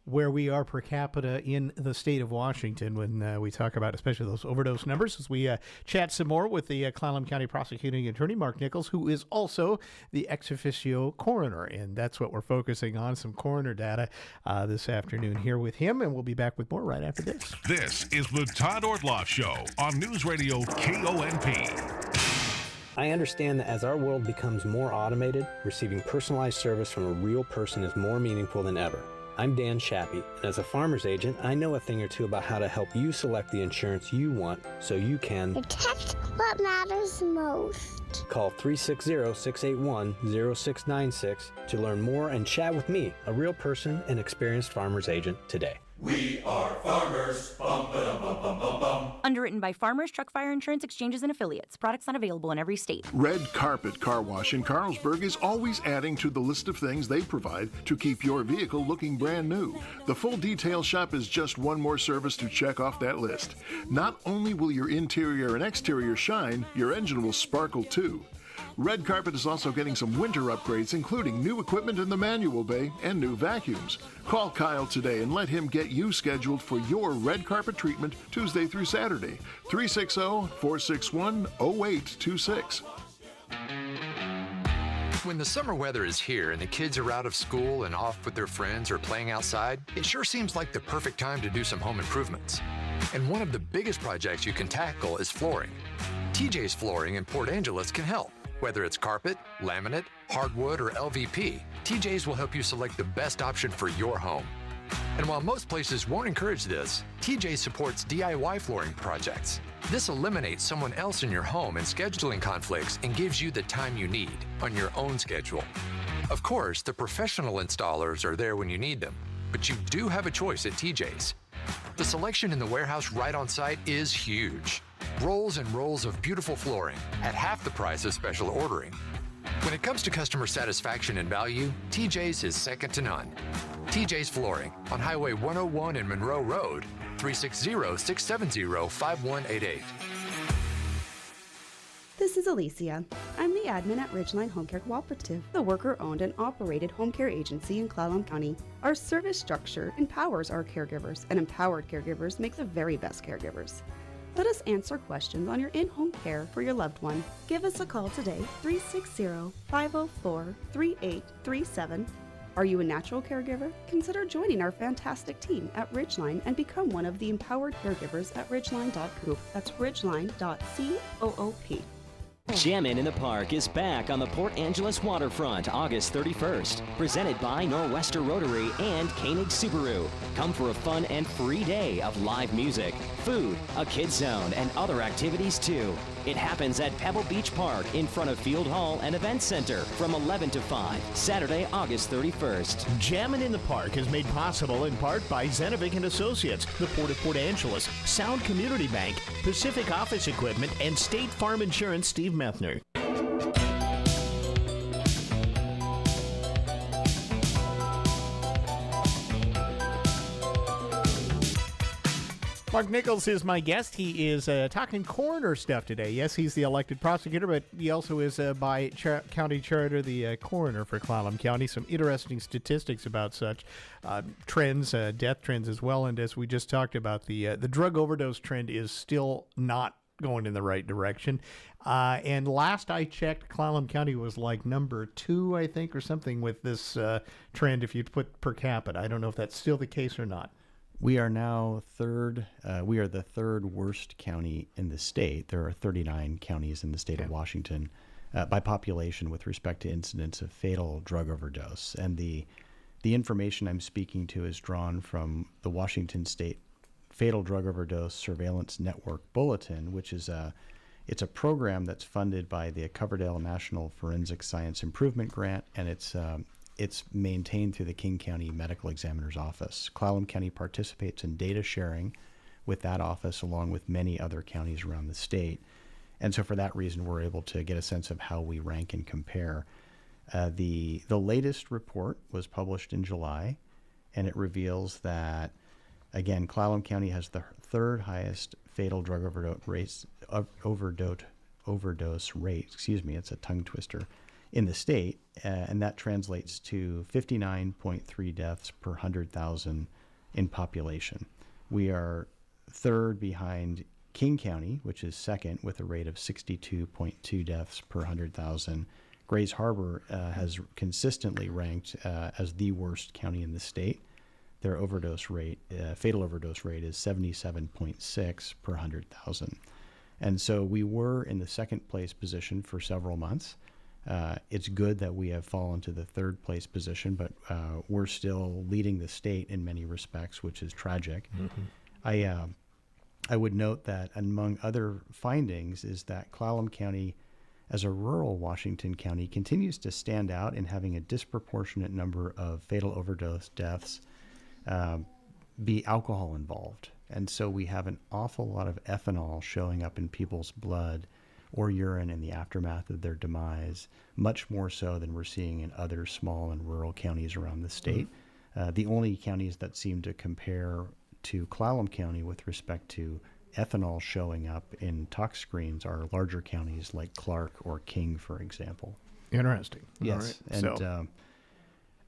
where we are per capita in the state of Washington when we talk about especially those overdose numbers, as we chat some more with the Clallam County Prosecuting Attorney, Mark Nichols, who is also the ex officio coroner. And that's what we're focusing on, some coroner data this afternoon here with him. And we'll be back with more right after this. This is the Todd Ortloff Show on Newsradio KONP. I understand that as our world becomes more automated, receiving personalized service from a real person is more meaningful than ever. I'm Dan Shappy, and as a farmer's agent, I know a thing or two about how to help you select the insurance you want so you can protect what matters most. Call 360-681-0696 to learn more and chat with me, a real person and experienced farmer's agent, today. We are farmers. Bum, ba-dum, bum, bum, bum, bum. Underwritten by Farmers Truck Fire Insurance Exchanges and Affiliates. Products not available in every state. Red Carpet Car Wash in Carlsberg is always adding to the list of things they provide to keep your vehicle looking brand new. The full detail shop is just one more service to check off that list. Not only will your interior and exterior shine, your engine will sparkle too. Red Carpet is also getting some winter upgrades, including new equipment in the manual bay and new vacuums. Call Kyle today and let him get you scheduled for your red carpet treatment Tuesday through Saturday. 360-461-0826. When the summer weather is here and the kids are out of school and off with their friends or playing outside, it sure seems like the perfect time to do some home improvements. And one of the biggest projects you can tackle is flooring. TJ's Flooring in Port Angeles can help. Whether it's carpet, laminate, hardwood, or LVP, TJ's will help you select the best option for your home. And while most places won't encourage this, TJ's supports DIY flooring projects. This eliminates someone else in your home and scheduling conflicts and gives you the time you need on your own schedule. Of course, the professional installers are there when you need them, but you do have a choice at TJ's. The selection in the warehouse right on site is huge. Rolls and rolls of beautiful flooring at half the price of special ordering. When it comes to customer satisfaction and value, TJ's is second to none. TJ's Flooring on Highway 101 and Monroe Road, 360-670-5188. This is Alicia. I'm the admin at Ridgeline Home Care Cooperative, the worker-owned and operated home care agency in Clallam County. Our service structure empowers our caregivers, and empowered caregivers make the very best caregivers. Let us answer questions on your in-home care for your loved one. Give us a call today, 360-504-3837. Are you a natural caregiver? Consider joining our fantastic team at Ridgeline and become one of the empowered caregivers at ridgeline.coop. That's ridgeline.coop. Jammin' in the Park is back on the Port Angeles waterfront August 31st. Presented by Nor'Wester Rotary and Koenig Subaru. Come for a fun and free day of live music, food, a kids zone, and other activities too. It happens at Pebble Beach Park in front of Field Hall and Event Center from 11 to 5, Saturday, August 31st. Jammin' in the Park is made possible in part by Zenovic & Associates, the Port of Port Angeles, Sound Community Bank, Pacific Office Equipment, and State Farm Insurance, Steve Methner. Mark Nichols is my guest. He is talking coroner stuff today. Yes, he's the elected prosecutor, but he also is by county charter the coroner for Clallam County. Some interesting statistics about such trends, death trends as well. And as we just talked about, the drug overdose trend is still not going in the right direction. And last I checked, Clallam County was like number 2, I think, or something with this trend if you put per capita. I don't know if that's still the case or not. We are now third. We are the third worst county in the state. There are 39 counties in the state of Washington by population with respect to incidents of fatal drug overdose. And the information I'm speaking to is drawn from the Washington State Fatal Drug Overdose Surveillance Network Bulletin, which is it's a program that's funded by the Coverdale National Forensic Science Improvement Grant, and it's maintained through the King County Medical Examiner's Office. Clallam County participates in data sharing with that office along with many other counties around the state. And so for that reason, we're able to get a sense of how we rank and compare. The latest report was published in July, and it reveals that, again, Clallam County has the third highest fatal drug overdose rate. Excuse me, it's a tongue twister in the state, and that translates to 59.3 deaths per 100,000 in population. We are third behind King County, which is second with a rate of 62.2 deaths per 100,000. Grays Harbor has consistently ranked as the worst county in the state. Their overdose rate, fatal overdose rate, is 77.6 per 100,000. And so we were in the second place position for several months. It's good that we have fallen to the third place position, but we're still leading the state in many respects, which is tragic. Mm-hmm. I would note that among other findings is that Clallam County, as a rural Washington county, continues to stand out in having a disproportionate number of fatal overdose deaths be alcohol involved. And so we have an awful lot of ethanol showing up in people's blood or urine in the aftermath of their demise, much more so than we're seeing in other small and rural counties around the state. Mm-hmm. The only counties that seem to compare to Clallam County with respect to ethanol showing up in tox screens are larger counties like Clark or King, for example. Interesting. Yes. All right. And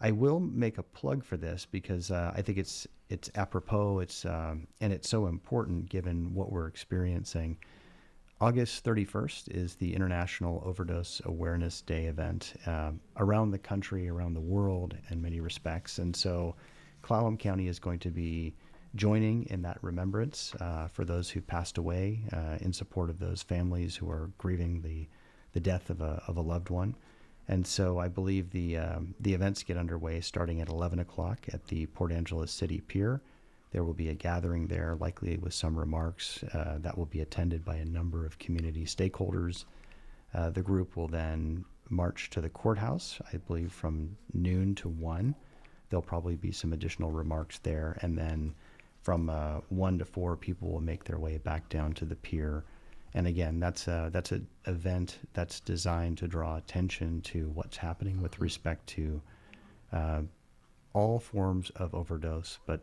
I will make a plug for this because I think it's apropos. And it's so important given what we're experiencing. August 31st is the International Overdose Awareness Day event around the country, around the world in many respects. And so Clallam County is going to be joining in that remembrance for those who passed away, in support of those families who are grieving the death of a loved one. And so I believe the events get underway starting at 11 o'clock at the Port Angeles City Pier. There will be a gathering there, likely with some remarks that will be attended by a number of community stakeholders. The group will then march to the courthouse, I believe from noon to 1. There'll probably be some additional remarks there. And then from 1 to 4, people will make their way back down to the pier. And again, that's an event that's designed to draw attention to what's happening with respect to all forms of overdose, but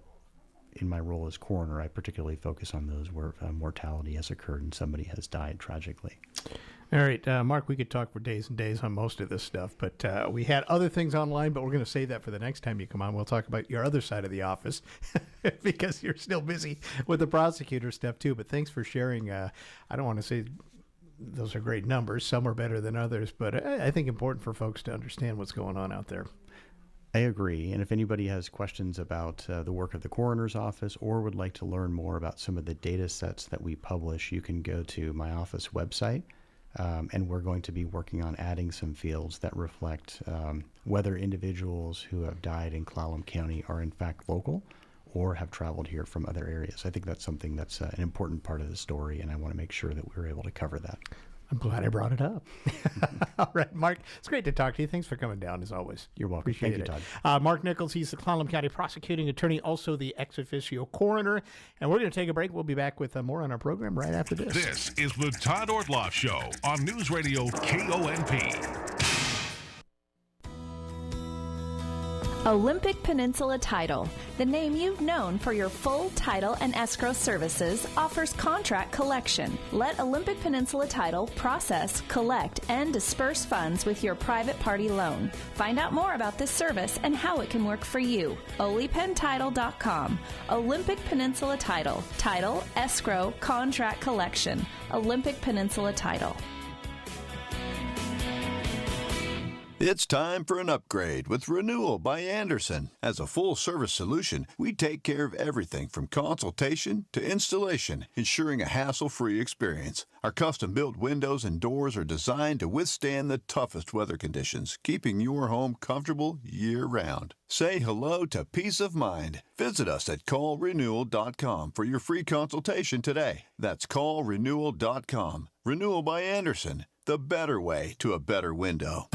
in my role as coroner, I particularly focus on those where mortality has occurred and somebody has died tragically. All right, Mark, we could talk for days and days on most of this stuff, but we had other things online, but we're going to save that for the next time you come on. We'll talk about your other side of the office because you're still busy with the prosecutor stuff too. But thanks for sharing. I don't want to say those are great numbers. Some are better than others, but I think important for folks to understand what's going on out there. I agree. And if anybody has questions about the work of the coroner's office or would like to learn more about some of the data sets that we publish, you can go to my office website. And we're going to be working on adding some fields that reflect whether individuals who have died in Clallam County are in fact local or have traveled here from other areas. I think that's something that's an important part of the story, and I want to make sure that we're able to cover that. I'm glad I brought it up. All right, Mark, it's great to talk to you. Thanks for coming down, as always. You're welcome. Appreciate Thank it. you, Todd. Mark Nichols, he's the Clallam County prosecuting attorney, also the ex officio coroner. And we're going to take a break. We'll be back with more on our program right after this. This is the Todd Ortloff Show on Newsradio KONP. Olympic Peninsula Title, the name you've known for your full title and escrow services, offers contract collection. Let Olympic Peninsula Title process, collect, and disperse funds with your private party loan. Find out more about this service and how it can work for you. OliPenTitle.com. Olympic Peninsula Title. Title, escrow, contract collection. Olympic Peninsula Title. It's time for an upgrade with Renewal by Andersen. As a full-service solution, we take care of everything from consultation to installation, ensuring a hassle-free experience. Our custom-built windows and doors are designed to withstand the toughest weather conditions, keeping your home comfortable year-round. Say hello to peace of mind. Visit us at callrenewal.com for your free consultation today. That's callrenewal.com. Renewal by Andersen, the better way to a better window.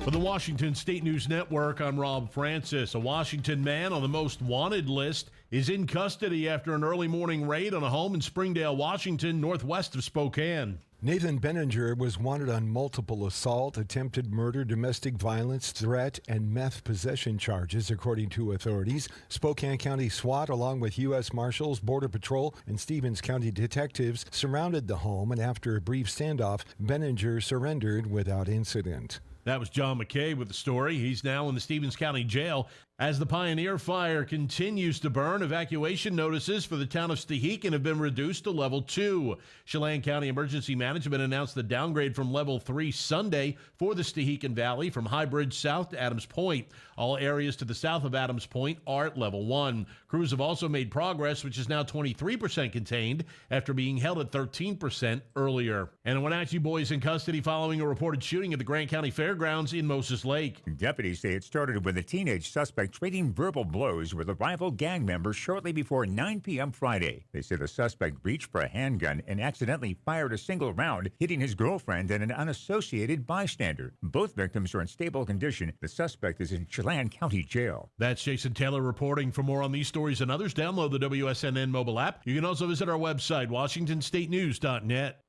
For the Washington State News Network, I'm Rob Francis. A Washington man on the most wanted list is in custody after an early morning raid on a home in Springdale, Washington, northwest of Spokane. Nathan Benninger was wanted on multiple assault, attempted murder, domestic violence, threat, and meth possession charges, according to authorities. Spokane County SWAT, along with U.S. Marshals, Border Patrol, and Stevens County detectives, surrounded the home, and after a brief standoff, Benninger surrendered without incident. That was John McKay with the story. He's now in the Stevens County Jail. As the Pioneer Fire continues to burn, evacuation notices for the town of Stehekin have been reduced to level 2. Chelan County Emergency Management announced the downgrade from level 3 Sunday for the Stehekin Valley from High Bridge south to Adams Point. All areas to the south of Adams Point are at level 1. Crews have also made progress, which is now 23% contained after being held at 13% earlier. And a Wenatchee boy is in custody following a reported shooting at the Grant County Fairgrounds in Moses Lake. Deputies say it started with a teenage suspect trading verbal blows with a rival gang member shortly before 9 p.m. Friday. They say the suspect reached for a handgun and accidentally fired a single round, hitting his girlfriend and an unassociated bystander. Both victims are in stable condition. The suspect is in Chelan County Jail. That's Jason Taylor reporting. For more on these stories and others, download the WSNN mobile app. You can also visit our website, WashingtonStateNews.net.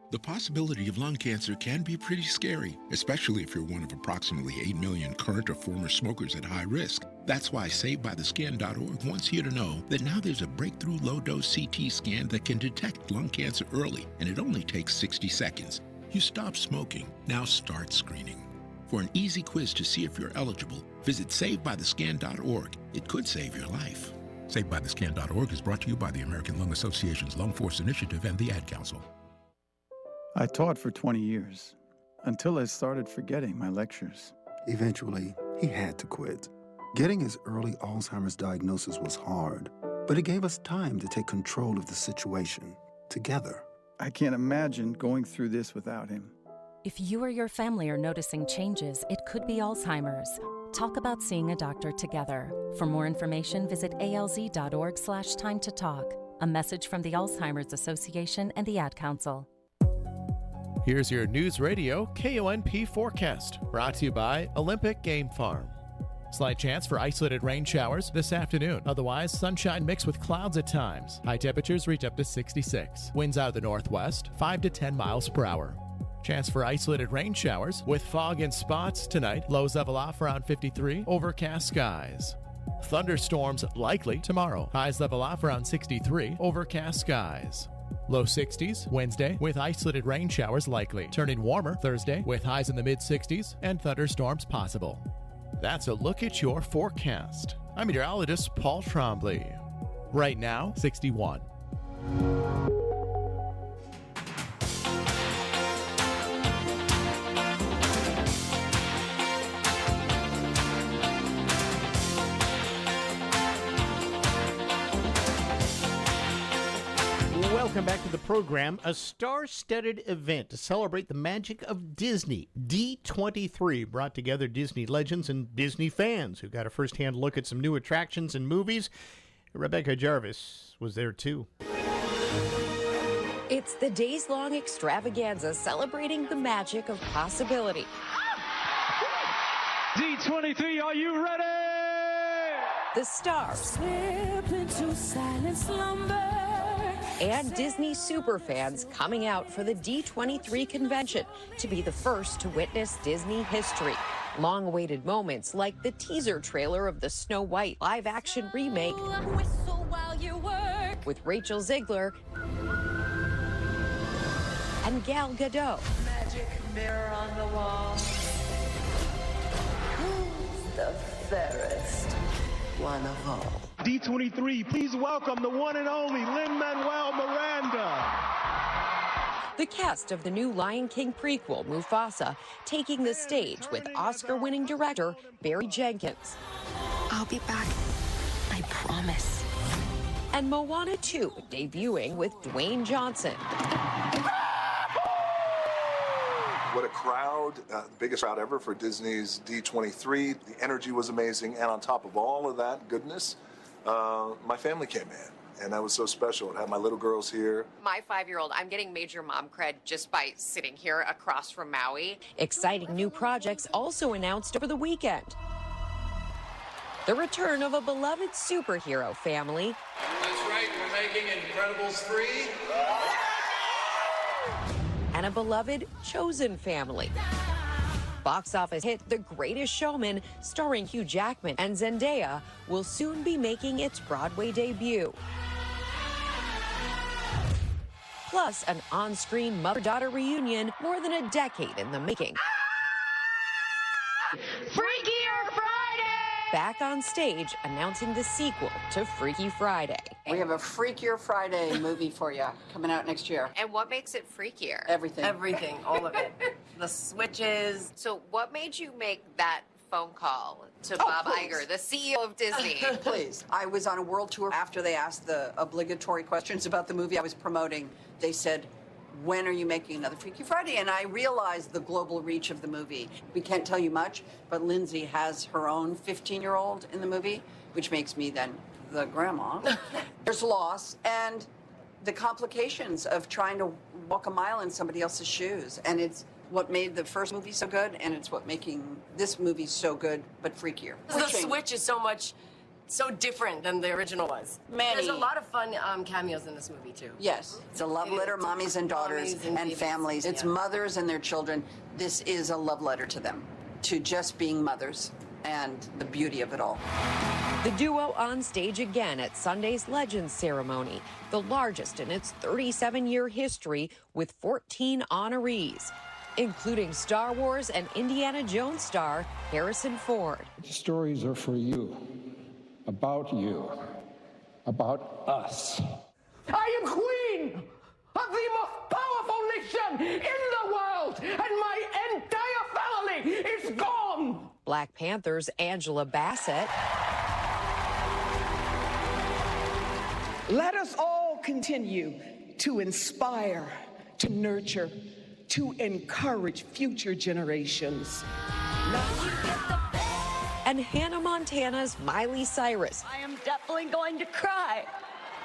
The possibility of lung cancer can be pretty scary, especially if you're one of approximately 8 million current or former smokers at high risk. That's why SaveByTheScan.org wants you to know that now there's a breakthrough low-dose CT scan that can detect lung cancer early, and it only takes 60 seconds. You stop smoking, now start screening. For an easy quiz to see if you're eligible, visit SaveByTheScan.org. It could save your life. SaveByTheScan.org is brought to you by the American Lung Association's Lung Force Initiative and the Ad Council. I taught for 20 years, until I started forgetting my lectures. Eventually, he had to quit. Getting his early Alzheimer's diagnosis was hard, but it gave us time to take control of the situation, together. I can't imagine going through this without him. If you or your family are noticing changes, it could be Alzheimer's. Talk about seeing a doctor together. For more information, visit alz.org/time to talk. A message from the Alzheimer's Association and the Ad Council. Here's your News Radio KONP forecast, brought to you by Olympic Game Farm. Slight chance for isolated rain showers this afternoon. Otherwise, sunshine mixed with clouds at times. High temperatures reach up to 66. Winds out of the northwest, 5 to 10 miles per hour. Chance for isolated rain showers with fog in spots tonight. Lows level off around 53. Overcast skies. Thunderstorms likely tomorrow. Highs level off around 63. Overcast skies. Low 60s Wednesday with isolated rain showers likely. Turning warmer Thursday with highs in the mid-60s and thunderstorms possible. That's a look at your forecast. I'm meteorologist Paul Trombley. Right now, 61. Welcome back to the program. A star-studded event to celebrate the magic of Disney. D23 brought together Disney legends and Disney fans who got a first-hand look at some new attractions and movies. Rebecca Jarvis was there too. It's the days-long extravaganza celebrating the magic of possibility. D23, are you ready? The stars slip into silent slumber. And Disney superfans coming out for the D23 convention to be the first to witness Disney history. Long-awaited moments like the teaser trailer of the Snow White live-action remake with Rachel Ziegler and Gal Gadot. Magic mirror on the wall. Who's the fairest one of all? D23, please welcome the one and only Lin-Manuel Miranda. The cast of the new Lion King prequel, Mufasa, taking the stage with Oscar-winning director Barry Jenkins. I'll be back. I promise. And Moana 2 debuting with Dwayne Johnson. What a crowd, the biggest crowd ever for Disney's D23. The energy was amazing, and on top of all of that goodness, my family came in, and that was so special. I had my little girls here. My 5-year-old, I'm getting major mom cred just by sitting here across from Maui. Exciting new projects also announced over the weekend. The return of a beloved superhero family. That's right, we're making Incredibles 3. And a beloved Chosen family. Box office hit The Greatest Showman, starring Hugh Jackman and Zendaya, will soon be making its Broadway debut. Plus, an on-screen mother-daughter reunion more than a decade in the making. Freakier Friday! Back on stage announcing the sequel to Freaky Friday. We have a Freakier Friday movie for you coming out next year. And what makes it freakier? Everything. Everything, all of it. The switches. So what made you make that phone call to Bob Iger, the CEO of Disney? Please. I was on a world tour after they asked the obligatory questions about the movie I was promoting. They said, when are you making another Freaky Friday? And I realized the global reach of the movie. We can't tell you much, but Lindsay has her own 15-year-old in the movie, which makes me then the grandma. There's loss and the complications of trying to walk a mile in somebody else's shoes. And it's what made the first movie so good, and it's what making this movie so good, but freakier. The switch is so different than the original was. Manny. There's a lot of fun cameos in this movie, too. Yes. It's a love letter, mommies and daughters and families. It's mothers and their children. This is a love letter to them, to just being mothers and the beauty of it all. The duo on stage again at Sunday's Legends ceremony, the largest in its 37-year history, with 14 honorees, including Star Wars and Indiana Jones star Harrison Ford. The stories are for you. About you, about us. I am queen of the most powerful nation in the world, and my entire family is gone. Black Panther's Angela Bassett. Let us all continue to inspire, to nurture, to encourage future generations. And Hannah Montana's Miley Cyrus. I am definitely going to cry.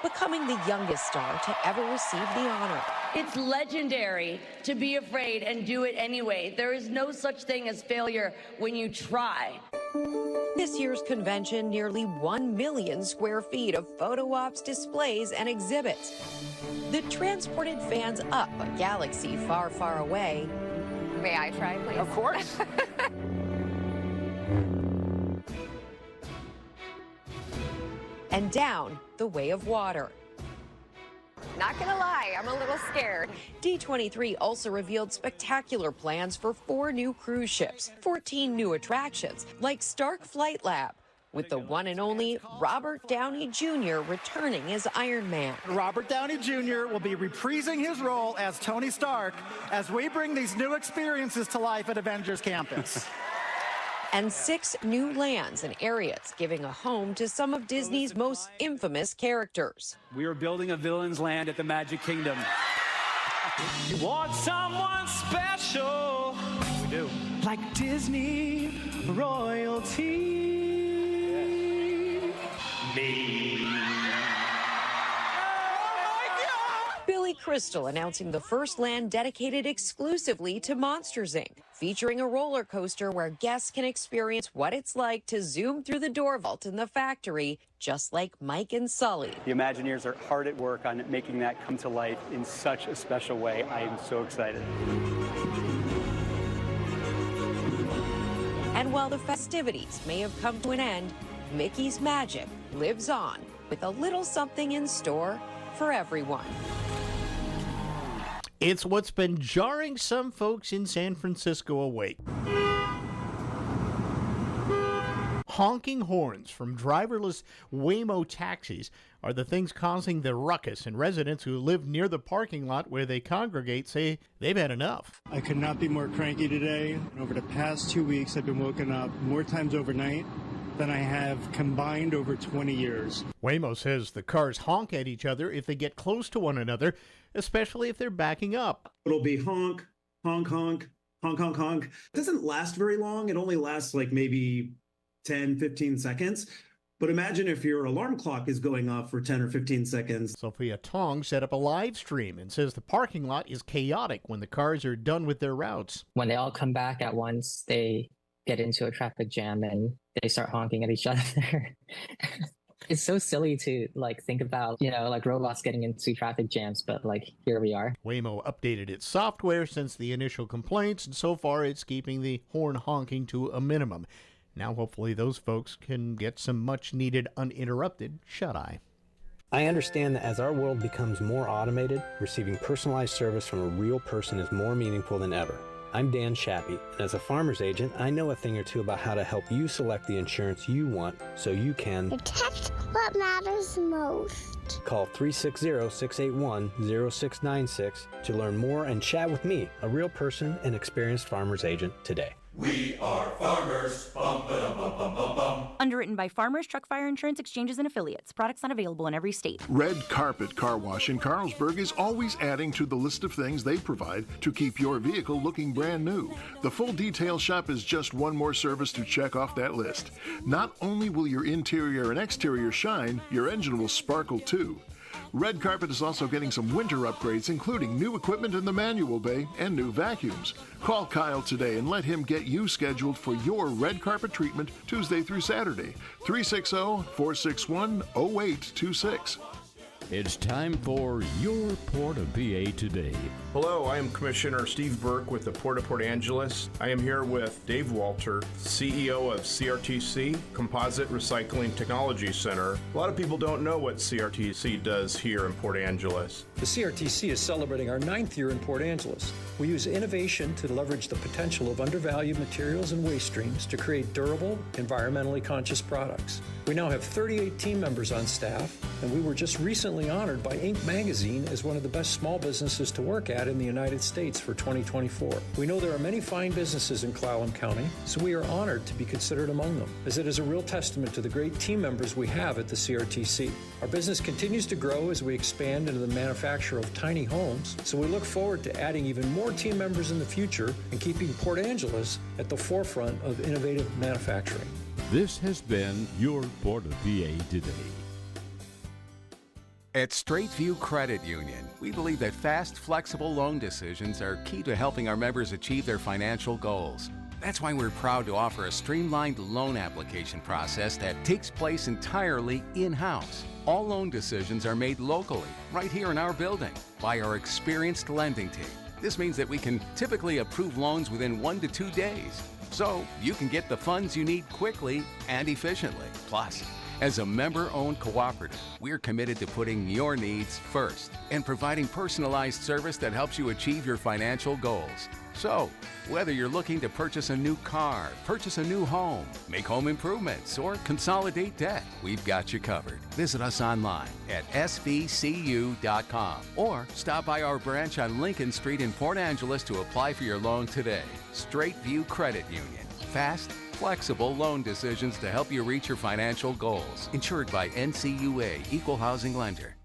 Becoming the youngest star to ever receive the honor. It's legendary to be afraid and do it anyway. There is no such thing as failure when you try. This year's convention, nearly 1 million square feet of photo ops, displays, and exhibits that transported fans up a galaxy far, far away. May I try, please? Of course. And down the way of water. Not gonna lie, I'm a little scared. D23 also revealed spectacular plans for 4 new cruise ships, 14 new attractions, like Stark Flight Lab, with the one and only Robert Downey Jr. returning as Iron Man. Robert Downey Jr. will be reprising his role as Tony Stark as we bring these new experiences to life at Avengers Campus. And 6 new lands and areas, giving a home to some of Disney's most infamous characters. We are building a villain's land at the Magic Kingdom. You want someone special? We do. Like Disney royalty. Me. Billy Crystal announcing the first land dedicated exclusively to Monsters, Inc., featuring a roller coaster where guests can experience what it's like to zoom through the door vault in the factory, just like Mike and Sully. The Imagineers are hard at work on making that come to life in such a special way. I am so excited. And while the festivities may have come to an end, Mickey's magic lives on, with a little something in store for everyone. It's what's been jarring some folks in San Francisco awake. Honking horns from driverless Waymo taxis are the things causing the ruckus, and residents who live near the parking lot where they congregate say they've had enough. I could not be more cranky today. Over the past 2 weeks, I've been woken up more times overnight than I have combined over 20 years. Waymo says the cars honk at each other if they get close to one another, especially if they're backing up. It'll be honk, honk, honk, honk, honk, honk. It doesn't last very long. It only lasts like maybe 10, 15 seconds. But imagine if your alarm clock is going off for 10 or 15 seconds. Sophia Tong set up a live stream and says the parking lot is chaotic when the cars are done with their routes. When they all come back at once, they get into a traffic jam and they start honking at each other. It's so silly to think about, robots getting into traffic jams, but here we are. Waymo updated its software since the initial complaints, and so far it's keeping the horn honking to a minimum. Now, hopefully, those folks can get some much-needed uninterrupted shut-eye. I understand that as our world becomes more automated, receiving personalized service from a real person is more meaningful than ever. I'm Dan Shappy, and as a farmer's agent, I know a thing or two about how to help you select the insurance you want so you can protect what matters most. Call 360-681-0696 to learn more and chat with me, a real person and experienced farmer's agent, today. We are farmers. Bum, ba-dum, bum, bum, bum, bum. Underwritten by Farmers Truck Fire Insurance Exchanges and Affiliates. Products not available in every state. Red Carpet Car Wash in Carlsberg is always adding to the list of things they provide to keep your vehicle looking brand new. The full detail shop is just one more service to check off that list. Not only will your interior and exterior shine, your engine will sparkle too. Red Carpet is also getting some winter upgrades, including new equipment in the manual bay and new vacuums. Call Kyle today and let him get you scheduled for your red carpet treatment Tuesday through Saturday. 360-461-0826. It's time for your Port of PA Today. Hello, I am Commissioner Steve Burke with the Port of Port Angeles. I am here with Dave Walter, CEO of CRTC, Composite Recycling Technology Center. A lot of people don't know what CRTC does here in Port Angeles. The CRTC is celebrating our 9th year in Port Angeles. We use innovation to leverage the potential of undervalued materials and waste streams to create durable, environmentally conscious products. We now have 38 team members on staff, and we were just recently honored by Inc. magazine as one of the best small businesses to work at in the United States for 2024. We know there are many fine businesses in Clallam County, so we are honored to be considered among them, as it is a real testament to the great team members we have at the CRTC. Our business continues to grow as we expand into the manufacture of tiny homes, so we look forward to adding even more team members in the future and keeping Port Angeles at the forefront of innovative manufacturing. This has been your Port of PA Today. At Straight View Credit Union, we believe that fast, flexible loan decisions are key to helping our members achieve their financial goals. That's why we're proud to offer a streamlined loan application process that takes place entirely in-house. All loan decisions are made locally, right here in our building, by our experienced lending team. This means that we can typically approve loans within 1 to 2 days, so you can get the funds you need quickly and efficiently. Plus, as a member-owned cooperative, we're committed to putting your needs first and providing personalized service that helps you achieve your financial goals. So, whether you're looking to purchase a new car, purchase a new home, make home improvements, or consolidate debt, we've got you covered. Visit us online at svcu.com or stop by our branch on Lincoln Street in Port Angeles to apply for your loan today. Straight View Credit Union. Fast, flexible loan decisions to help you reach your financial goals. Insured by NCUA, Equal Housing Lender.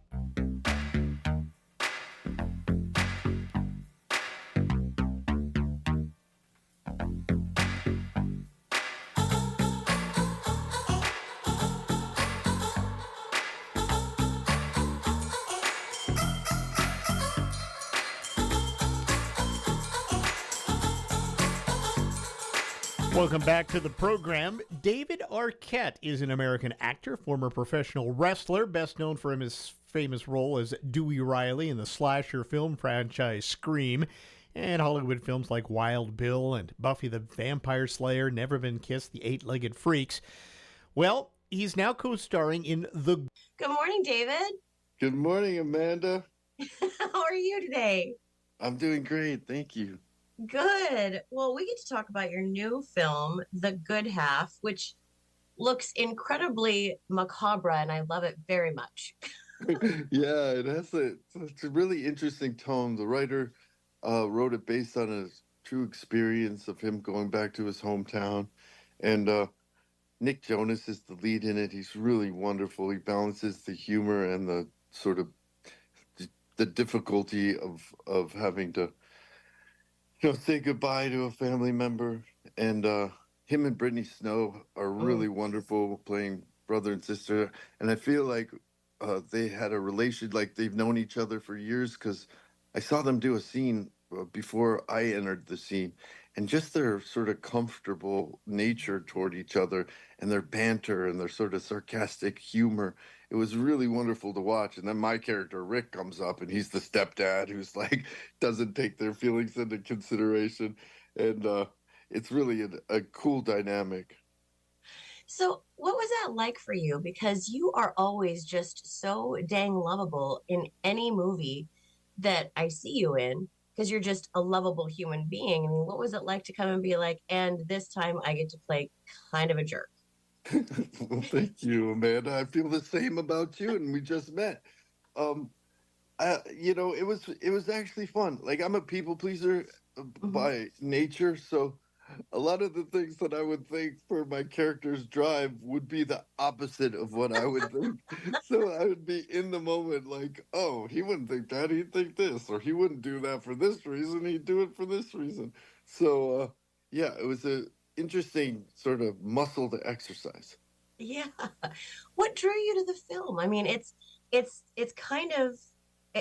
Welcome back to the program. David Arquette is an American actor, former professional wrestler, best known for his famous role as Dewey Riley in the slasher film franchise Scream, and Hollywood films like Wild Bill and Buffy the Vampire Slayer, Never Been Kissed, The Eight-Legged Freaks. Well, he's now co-starring in The... Good morning, David. Good morning, Amanda. How are you today? I'm doing great, thank you. Good. Well, we get to talk about your new film, The Good Half, which looks incredibly macabre, and I love it very much. Yeah, it's a really interesting tone. The writer wrote it based on a true experience of him going back to his hometown, and Nick Jonas is the lead in it. He's really wonderful. He balances the humor and the sort of the difficulty of having to say goodbye to a family member. And him and Brittany Snow are really wonderful playing brother and sister. And I feel like they had a relation, like they've known each other for years, because I saw them do a scene before I entered the scene. And just their sort of comfortable nature toward each other and their banter and their sort of sarcastic humor, it was really wonderful to watch. And then my character, Rick, comes up and he's the stepdad who's like, doesn't take their feelings into consideration. And it's really a cool dynamic. So, what was that like for you? Because you are always just so dang lovable in any movie that I see you in, because you're just a lovable human being. I mean, what was it like to come and be like, and this time I get to play kind of a jerk? Well, thank you, Amanda. I feel the same about you, and we just met. It was actually fun. Like, I'm a people pleaser by nature, so a lot of the things that I would think for my character's drive would be the opposite of what I would think. So I would be in the moment like, oh, he wouldn't think that, he'd think this, or he wouldn't do that for this reason, he'd do it for this reason. So yeah, it was a interesting sort of muscle to exercise. Yeah. What drew you to the film? I mean, it's kind of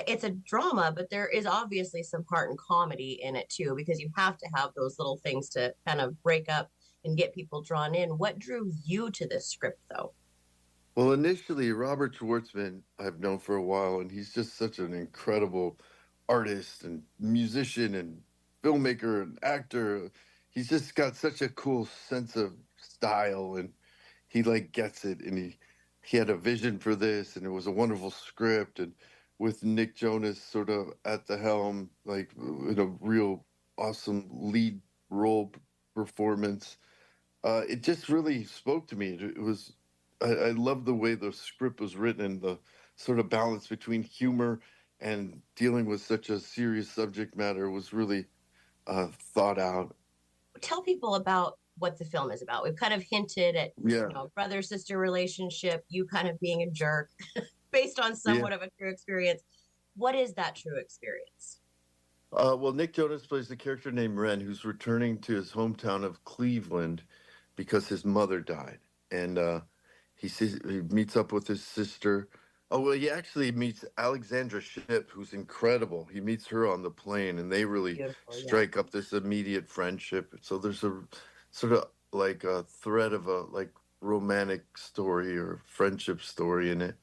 it's a drama, but there is obviously some part in comedy in it too, because you have to have those little things to kind of break up and get people drawn in. What drew you to this script, though? Well, initially, Robert Schwartzman, I've known for a while, and he's just such an incredible artist and musician and filmmaker and actor. He's just got such a cool sense of style, and he like gets it, and he had a vision for this, and it was a wonderful script, and with Nick Jonas sort of at the helm, like in a real awesome lead role performance, it just really spoke to me. It was I love the way the script was written and the sort of balance between humor and dealing with such a serious subject matter was really thought out. Tell people about what the film is about. We've kind of hinted at, Yeah. Brother-sister relationship, you kind of being a jerk based on somewhat of a true experience. What is that true experience? Well, Nick Jonas plays a character named Ren who's returning to his hometown of Cleveland because his mother died. And he meets up with his sister. Oh, well, he actually meets Alexandra Shipp, who's incredible. He meets her on the plane, and they really strike up this immediate friendship. So there's a sort of like a thread of a like romantic story or friendship story in it.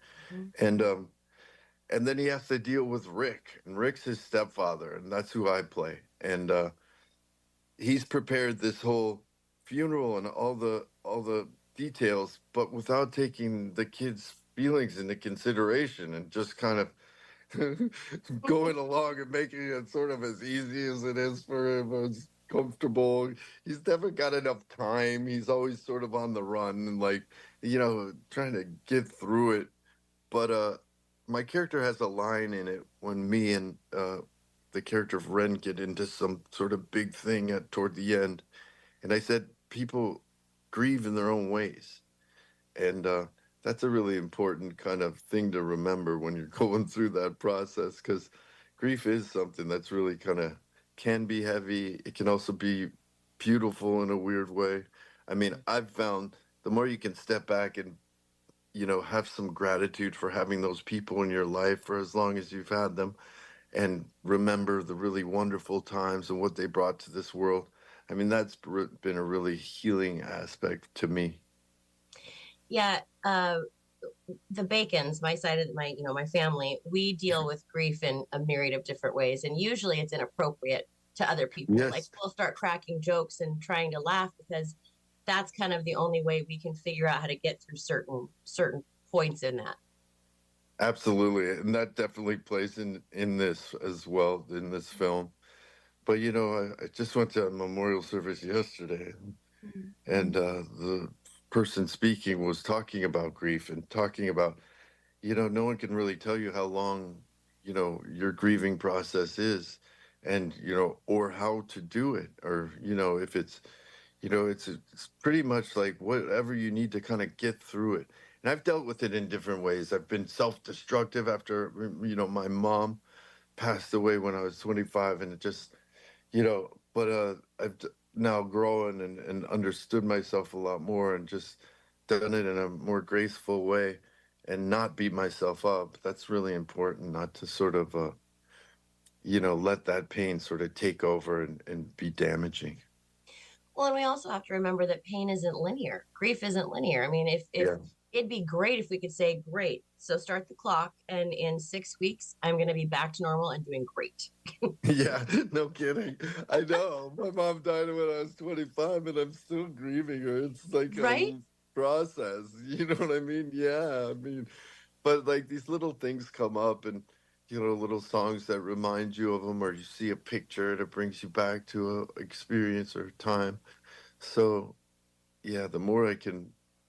And then he has to deal with Rick, and Rick's his stepfather, and that's who I play. And he's prepared this whole funeral and all the details, but without taking the kids' feelings into consideration and just kind of going along and making it sort of as easy as it is for him, as comfortable. He's never got enough time. He's always sort of on the run and like, trying to get through it. But my character has a line in it when me and the character of Ren get into some sort of big thing toward the end. And I said, people grieve in their own ways. And that's a really important kind of thing to remember when you're going through that process, because grief is something that's really kind of can be heavy. It can also be beautiful in a weird way. I mean, I've found the more you can step back and, have some gratitude for having those people in your life for as long as you've had them and remember the really wonderful times and what they brought to this world. I mean, that's been a really healing aspect to me. Yeah, the Bacons, my side of my family, we deal with grief in a myriad of different ways, and usually it's inappropriate to other people. Yes. Like we'll start cracking jokes and trying to laugh because that's kind of the only way we can figure out how to get through certain points in that. Absolutely, and that definitely plays in this as well, in this film. But I just went to a memorial service yesterday, and the person speaking was talking about grief and talking about, no one can really tell you how long, your grieving process is, and, or how to do it, or, if it's, it's pretty much like whatever you need to kind of get through it. And I've dealt with it in different ways. I've been self-destructive after, my mom passed away when I was 25, and it just, but I've now grown and understood myself a lot more, and just done it in a more graceful way and not beat myself up. That's really important, not to sort of, let that pain sort of take over and be damaging. Well, and we also have to remember that pain isn't linear. Grief isn't linear. I mean, if it'd be great if we could say, great, so start the clock, and in 6 weeks, I'm going to be back to normal and doing great. Yeah, no kidding. I know. My mom died when I was 25, and I'm still grieving her. It's like a process. You know what I mean? Yeah, I mean, but like these little things come up, and, little songs that remind you of them, or you see a picture that brings you back to a experience or time. So, yeah, the more I can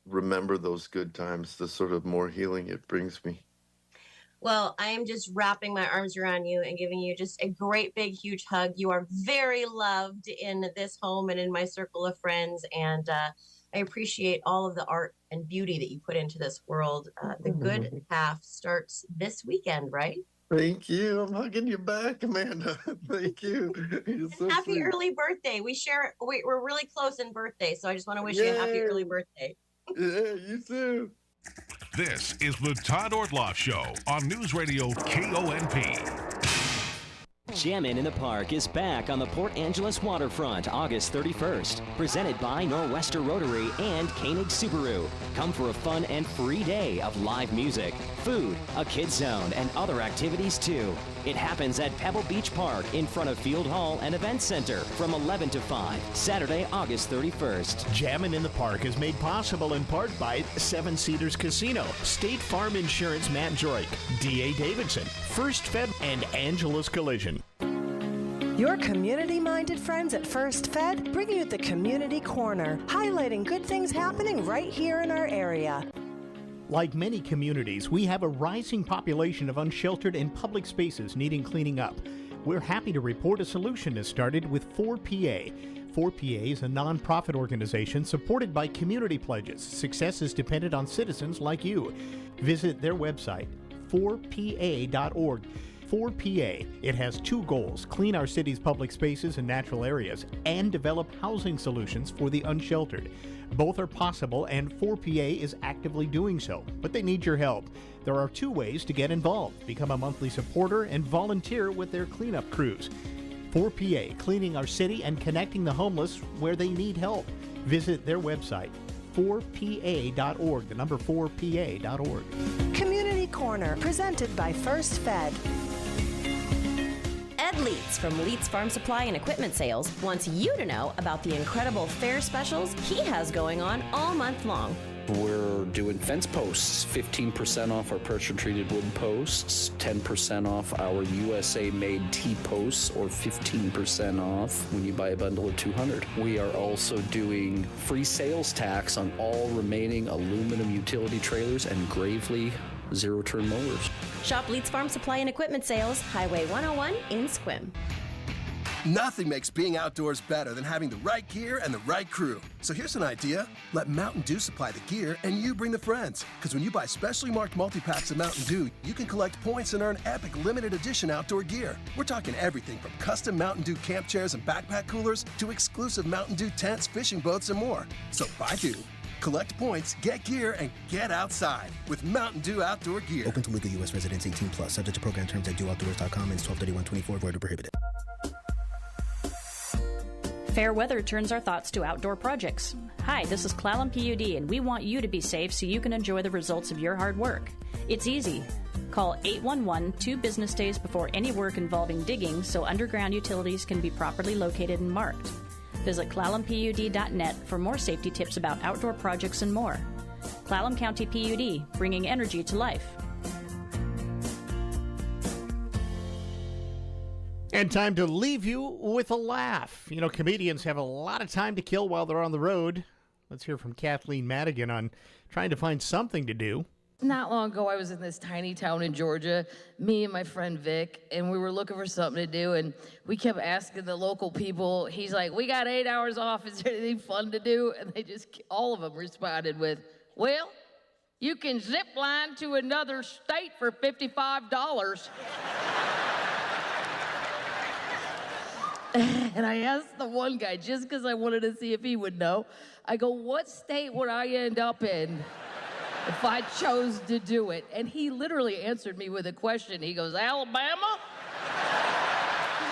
remember those good times, the sort of more healing it brings me. Well, I am just wrapping my arms around you and giving you just a great, big, huge hug. You are very loved in this home and in my circle of friends. And I appreciate all of the art and beauty that you put into this world. The good half starts this weekend, right? Thank you. I'm hugging you back, Amanda. Thank you. You're so happy sweet. early birthday. We're really close in birthday, so I just want to wish you a happy early birthday. Yeah, you too. This is the Todd Ortloff Show on Newsradio KONP. Jammin' in the Park is back on the Port Angeles waterfront August 31st. Presented by Nor'Wester Rotary and Koenig Subaru. Come for a fun and free day of live music, food, a kids zone, and other activities too. It happens at Pebble Beach Park in front of Field Hall and Event Center from 11 to 5, Saturday, August 31st. Jammin' in the Park is made possible in part by Seven Cedars Casino, State Farm Insurance Matt Joik, D.A. Davidson, First Fed, and Angela's Collision. Your community-minded friends at First Fed bring you the Community Corner, highlighting good things happening right here in our area. Like many communities, we have a rising population of unsheltered and public spaces needing cleaning up. We're happy to report a solution has started with 4PA. 4PA is a nonprofit organization supported by community pledges. Success is dependent on citizens like you. Visit their website, 4pa.org. 4PA. It has two goals: clean our city's public spaces and natural areas, and develop housing solutions for the unsheltered. Both are possible, and 4PA is actively doing so, but they need your help. There are two ways to get involved: become a monthly supporter and volunteer with their cleanup crews. 4PA, cleaning our city and connecting the homeless where they need help. Visit their website, 4pa.org, the number 4pa.org. Community Corner, presented by First Fed. Ed Leitz from Leitz Farm Supply and Equipment Sales wants you to know about the incredible fair specials he has going on all month long. We're doing fence posts, 15% off our pressure-treated wood posts, 10% off our USA-made T-posts, or 15% off when you buy a bundle of 200. We are also doing free sales tax on all remaining aluminum utility trailers and Gravely zero-turn mowers. Shop Leitz Farm Supply and Equipment Sales, Highway 101 in Sequim. Nothing makes being outdoors better than having the right gear and the right crew. So here's an idea. Let Mountain Dew supply the gear and you bring the friends. Because when you buy specially marked multi-packs of Mountain Dew, you can collect points and earn epic limited edition outdoor gear. We're talking everything from custom Mountain Dew camp chairs and backpack coolers to exclusive Mountain Dew tents, fishing boats, and more. So buy Dew, collect points, get gear, and get outside with Mountain Dew outdoor gear. Open to legal U.S. residents 18+. Subject to program terms at dewoutdoors.com and 12/31/24. Void or prohibited. Fair weather turns our thoughts to outdoor projects. Hi, this is Clallam PUD, and we want you to be safe so you can enjoy the results of your hard work. It's easy. Call 811 2 business days before any work involving digging so underground utilities can be properly located and marked. Visit ClallamPUD.net for more safety tips about outdoor projects and more. Clallam County PUD, bringing energy to life. And time to leave you with a laugh. You know, comedians have a lot of time to kill while they're on the road. Let's hear from Kathleen Madigan on trying to find something to do. Not long ago, I was in this tiny town in Georgia, me and my friend Vic, and we were looking for something to do, and we kept asking the local people. He's like, we got 8 hours off. Is there anything fun to do? And all of them responded with, well, you can zip line to another state for $55. And I asked the one guy, just because I wanted to see if he would know, I go, what state would I end up in if I chose to do it? And he literally answered me with a question. He goes, Alabama?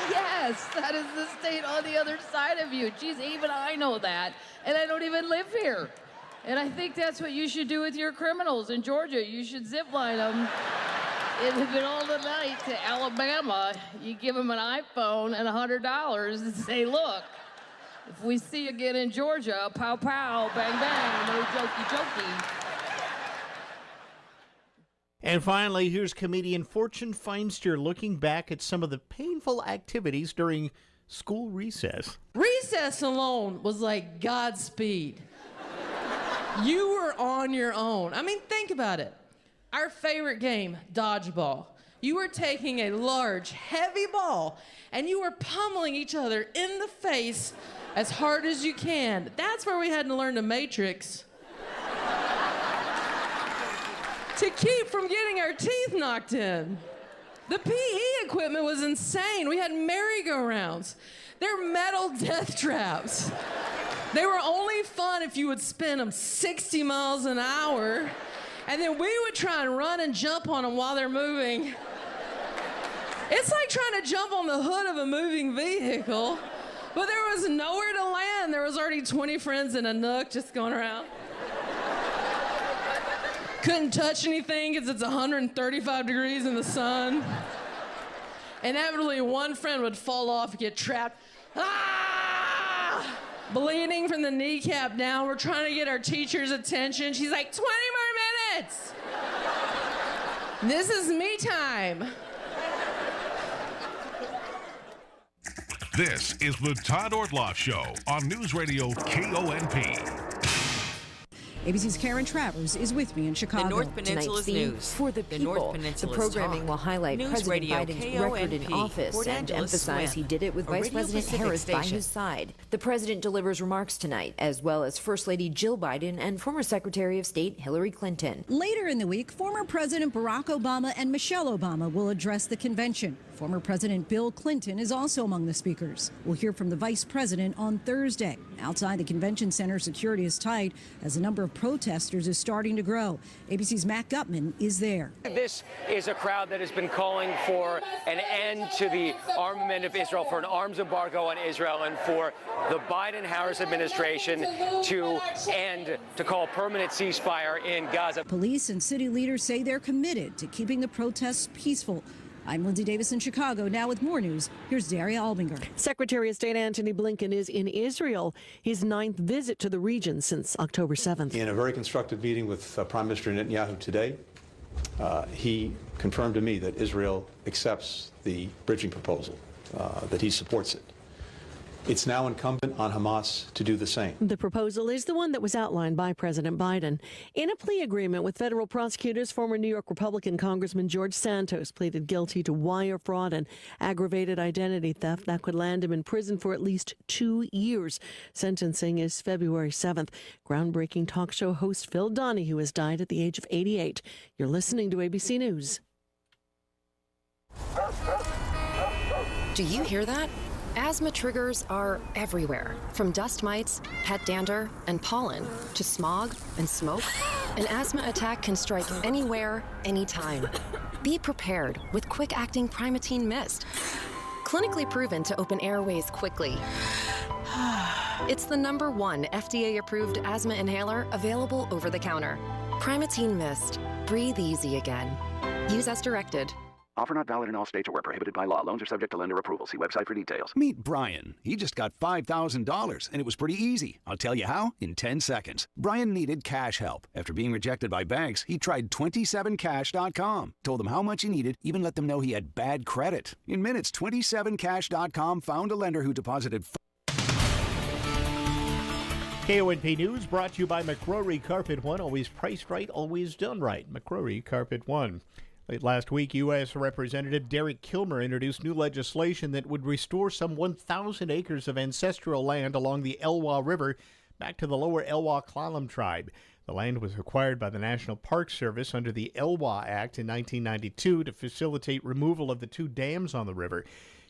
Yes, that is the state on the other side of you. Geez, even I know that, and I don't even live here. And I think that's what you should do with your criminals in Georgia. You should zip line them in the middle of the night to Alabama. You give them an iPhone and $100 and say, look, if we see you again in Georgia, pow, pow, bang, bang, no jokey, jokey. And finally, here's comedian Fortune Feinster looking back at some of the painful activities during school recess. Recess alone was like Godspeed. You were on your own. I mean, think about it. Our favorite game, dodgeball. You were taking a large, heavy ball, and you were pummeling each other in the face as hard as you can. That's where we had to learn the Matrix. To keep from getting our teeth knocked in. The PE equipment was insane. We had merry-go-rounds. They're metal death traps. They were only fun if you would spin them 60 miles an hour, and then we would try and run and jump on them while they're moving. It's like trying to jump on the hood of a moving vehicle, but there was nowhere to land. There was already 20 friends in a nook just going around. Couldn't touch anything because it's 135 degrees in the sun. Inevitably, one friend would fall off and get trapped. Ah! Bleeding from the kneecap down. We're trying to get our teacher's attention. She's like, 20 more minutes. This is me time. This is the Todd Ortloff Show on Newsradio KONP. ABC's Karen Travers is with me in Chicago. The North Peninsula's news. For the people. The programming will highlight President Biden's record in office and emphasize he did it with Vice President Harris by his side. The president delivers remarks tonight, as well as First Lady Jill Biden and former Secretary of State Hillary Clinton. Later in the week, former President Barack Obama and Michelle Obama will address the convention. Former President Bill Clinton is also among the speakers. We'll hear from the vice president on Thursday. Outside the convention center, security is tight as the number of protesters is starting to grow. ABC's Matt Gutman is there. This is a crowd that has been calling for an end to the armament of Israel, for an arms embargo on Israel, and for the Biden-Harris administration to call a permanent ceasefire in Gaza. Police and city leaders say they're committed to keeping the protests peaceful. I'm Lindsay Davis in Chicago. Now with more news, here's Daria Albinger. Secretary of State Antony Blinken is in Israel, his 9th visit to the region since October 7th. In a very constructive meeting with Prime Minister Netanyahu today, he confirmed to me that Israel accepts the bridging proposal, that he supports it. It's now incumbent on Hamas to do the same. The proposal is the one that was outlined by President Biden. In a plea agreement with federal prosecutors, former New York Republican Congressman George Santos pleaded guilty to wire fraud and aggravated identity theft that could land him in prison for at least 2 years. Sentencing is February 7th. Groundbreaking talk show host Phil Donahue has died at the age of 88. You're listening to ABC News. Do you hear that? Asthma triggers are everywhere, from dust mites, pet dander, and pollen, to smog and smoke. An asthma attack can strike anywhere, anytime. Be prepared with quick-acting Primatene Mist. Clinically proven to open airways quickly. It's the #1 FDA-approved asthma inhaler available over the counter. Primatene Mist. Breathe easy again. Use as directed. Offer not valid in all states or where prohibited by law. Loans are subject to lender approval. See website for details. Meet Brian. He just got $5,000, and it was pretty easy. I'll tell you how in 10 seconds. Brian needed cash help. After being rejected by banks, he tried 27cash.com. Told them how much he needed, even let them know he had bad credit. In minutes, 27cash.com found a lender who deposited KONP News brought to you by McCrory Carpet One. Always priced right, always done right. McCrory Carpet One. Late last week, U.S. Representative Derek Kilmer introduced new legislation that would restore some 1,000 acres of ancestral land along the Elwha River back to the lower Elwha-Klallam tribe. The land was acquired by the National Park Service under the Elwha Act in 1992 to facilitate removal of the 2 dams on the river.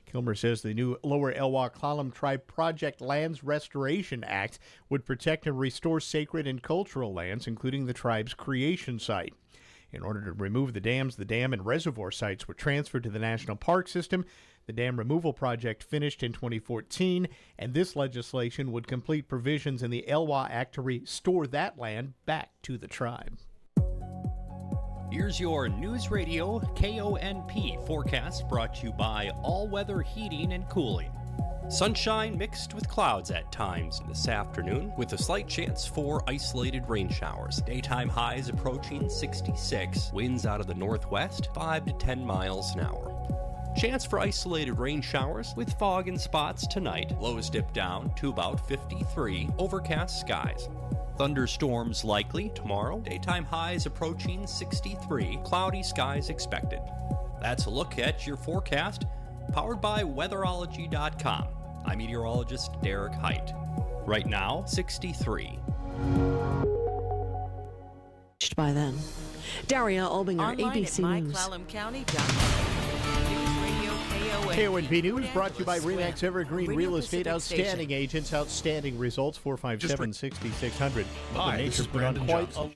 Kilmer says the new Lower Elwha-Klallam Tribe Project Lands Restoration Act would protect and restore sacred and cultural lands, including the tribe's creation site. In order to remove the dams, the dam and reservoir sites were transferred to the National Park System. The dam removal project finished in 2014, and this legislation would complete provisions in the Elwha Act to restore that land back to the tribe. Here's your News Radio KONP forecast, brought to you by All Weather Heating and Cooling. Sunshine mixed with clouds at times this afternoon, with a slight chance for isolated rain showers. Daytime highs approaching 66. Winds out of the northwest, 5 to 10 miles an hour. Chance for isolated rain showers with fog in spots tonight. Lows dip down to about 53. Overcast skies. Thunderstorms likely tomorrow. Daytime highs approaching 63. Cloudy skies expected. That's a look at your forecast, powered by weatherology.com. I'm meteorologist Derek Height. Right now, 63. By then. Daria Albinger, Online ABC at News. KONP News brought to you by RE/MAX Evergreen Radio Real Estate. Pacific Outstanding Station. agents, outstanding results, 457-6600. Hi, this is Nature put on Brandon quite Johnson.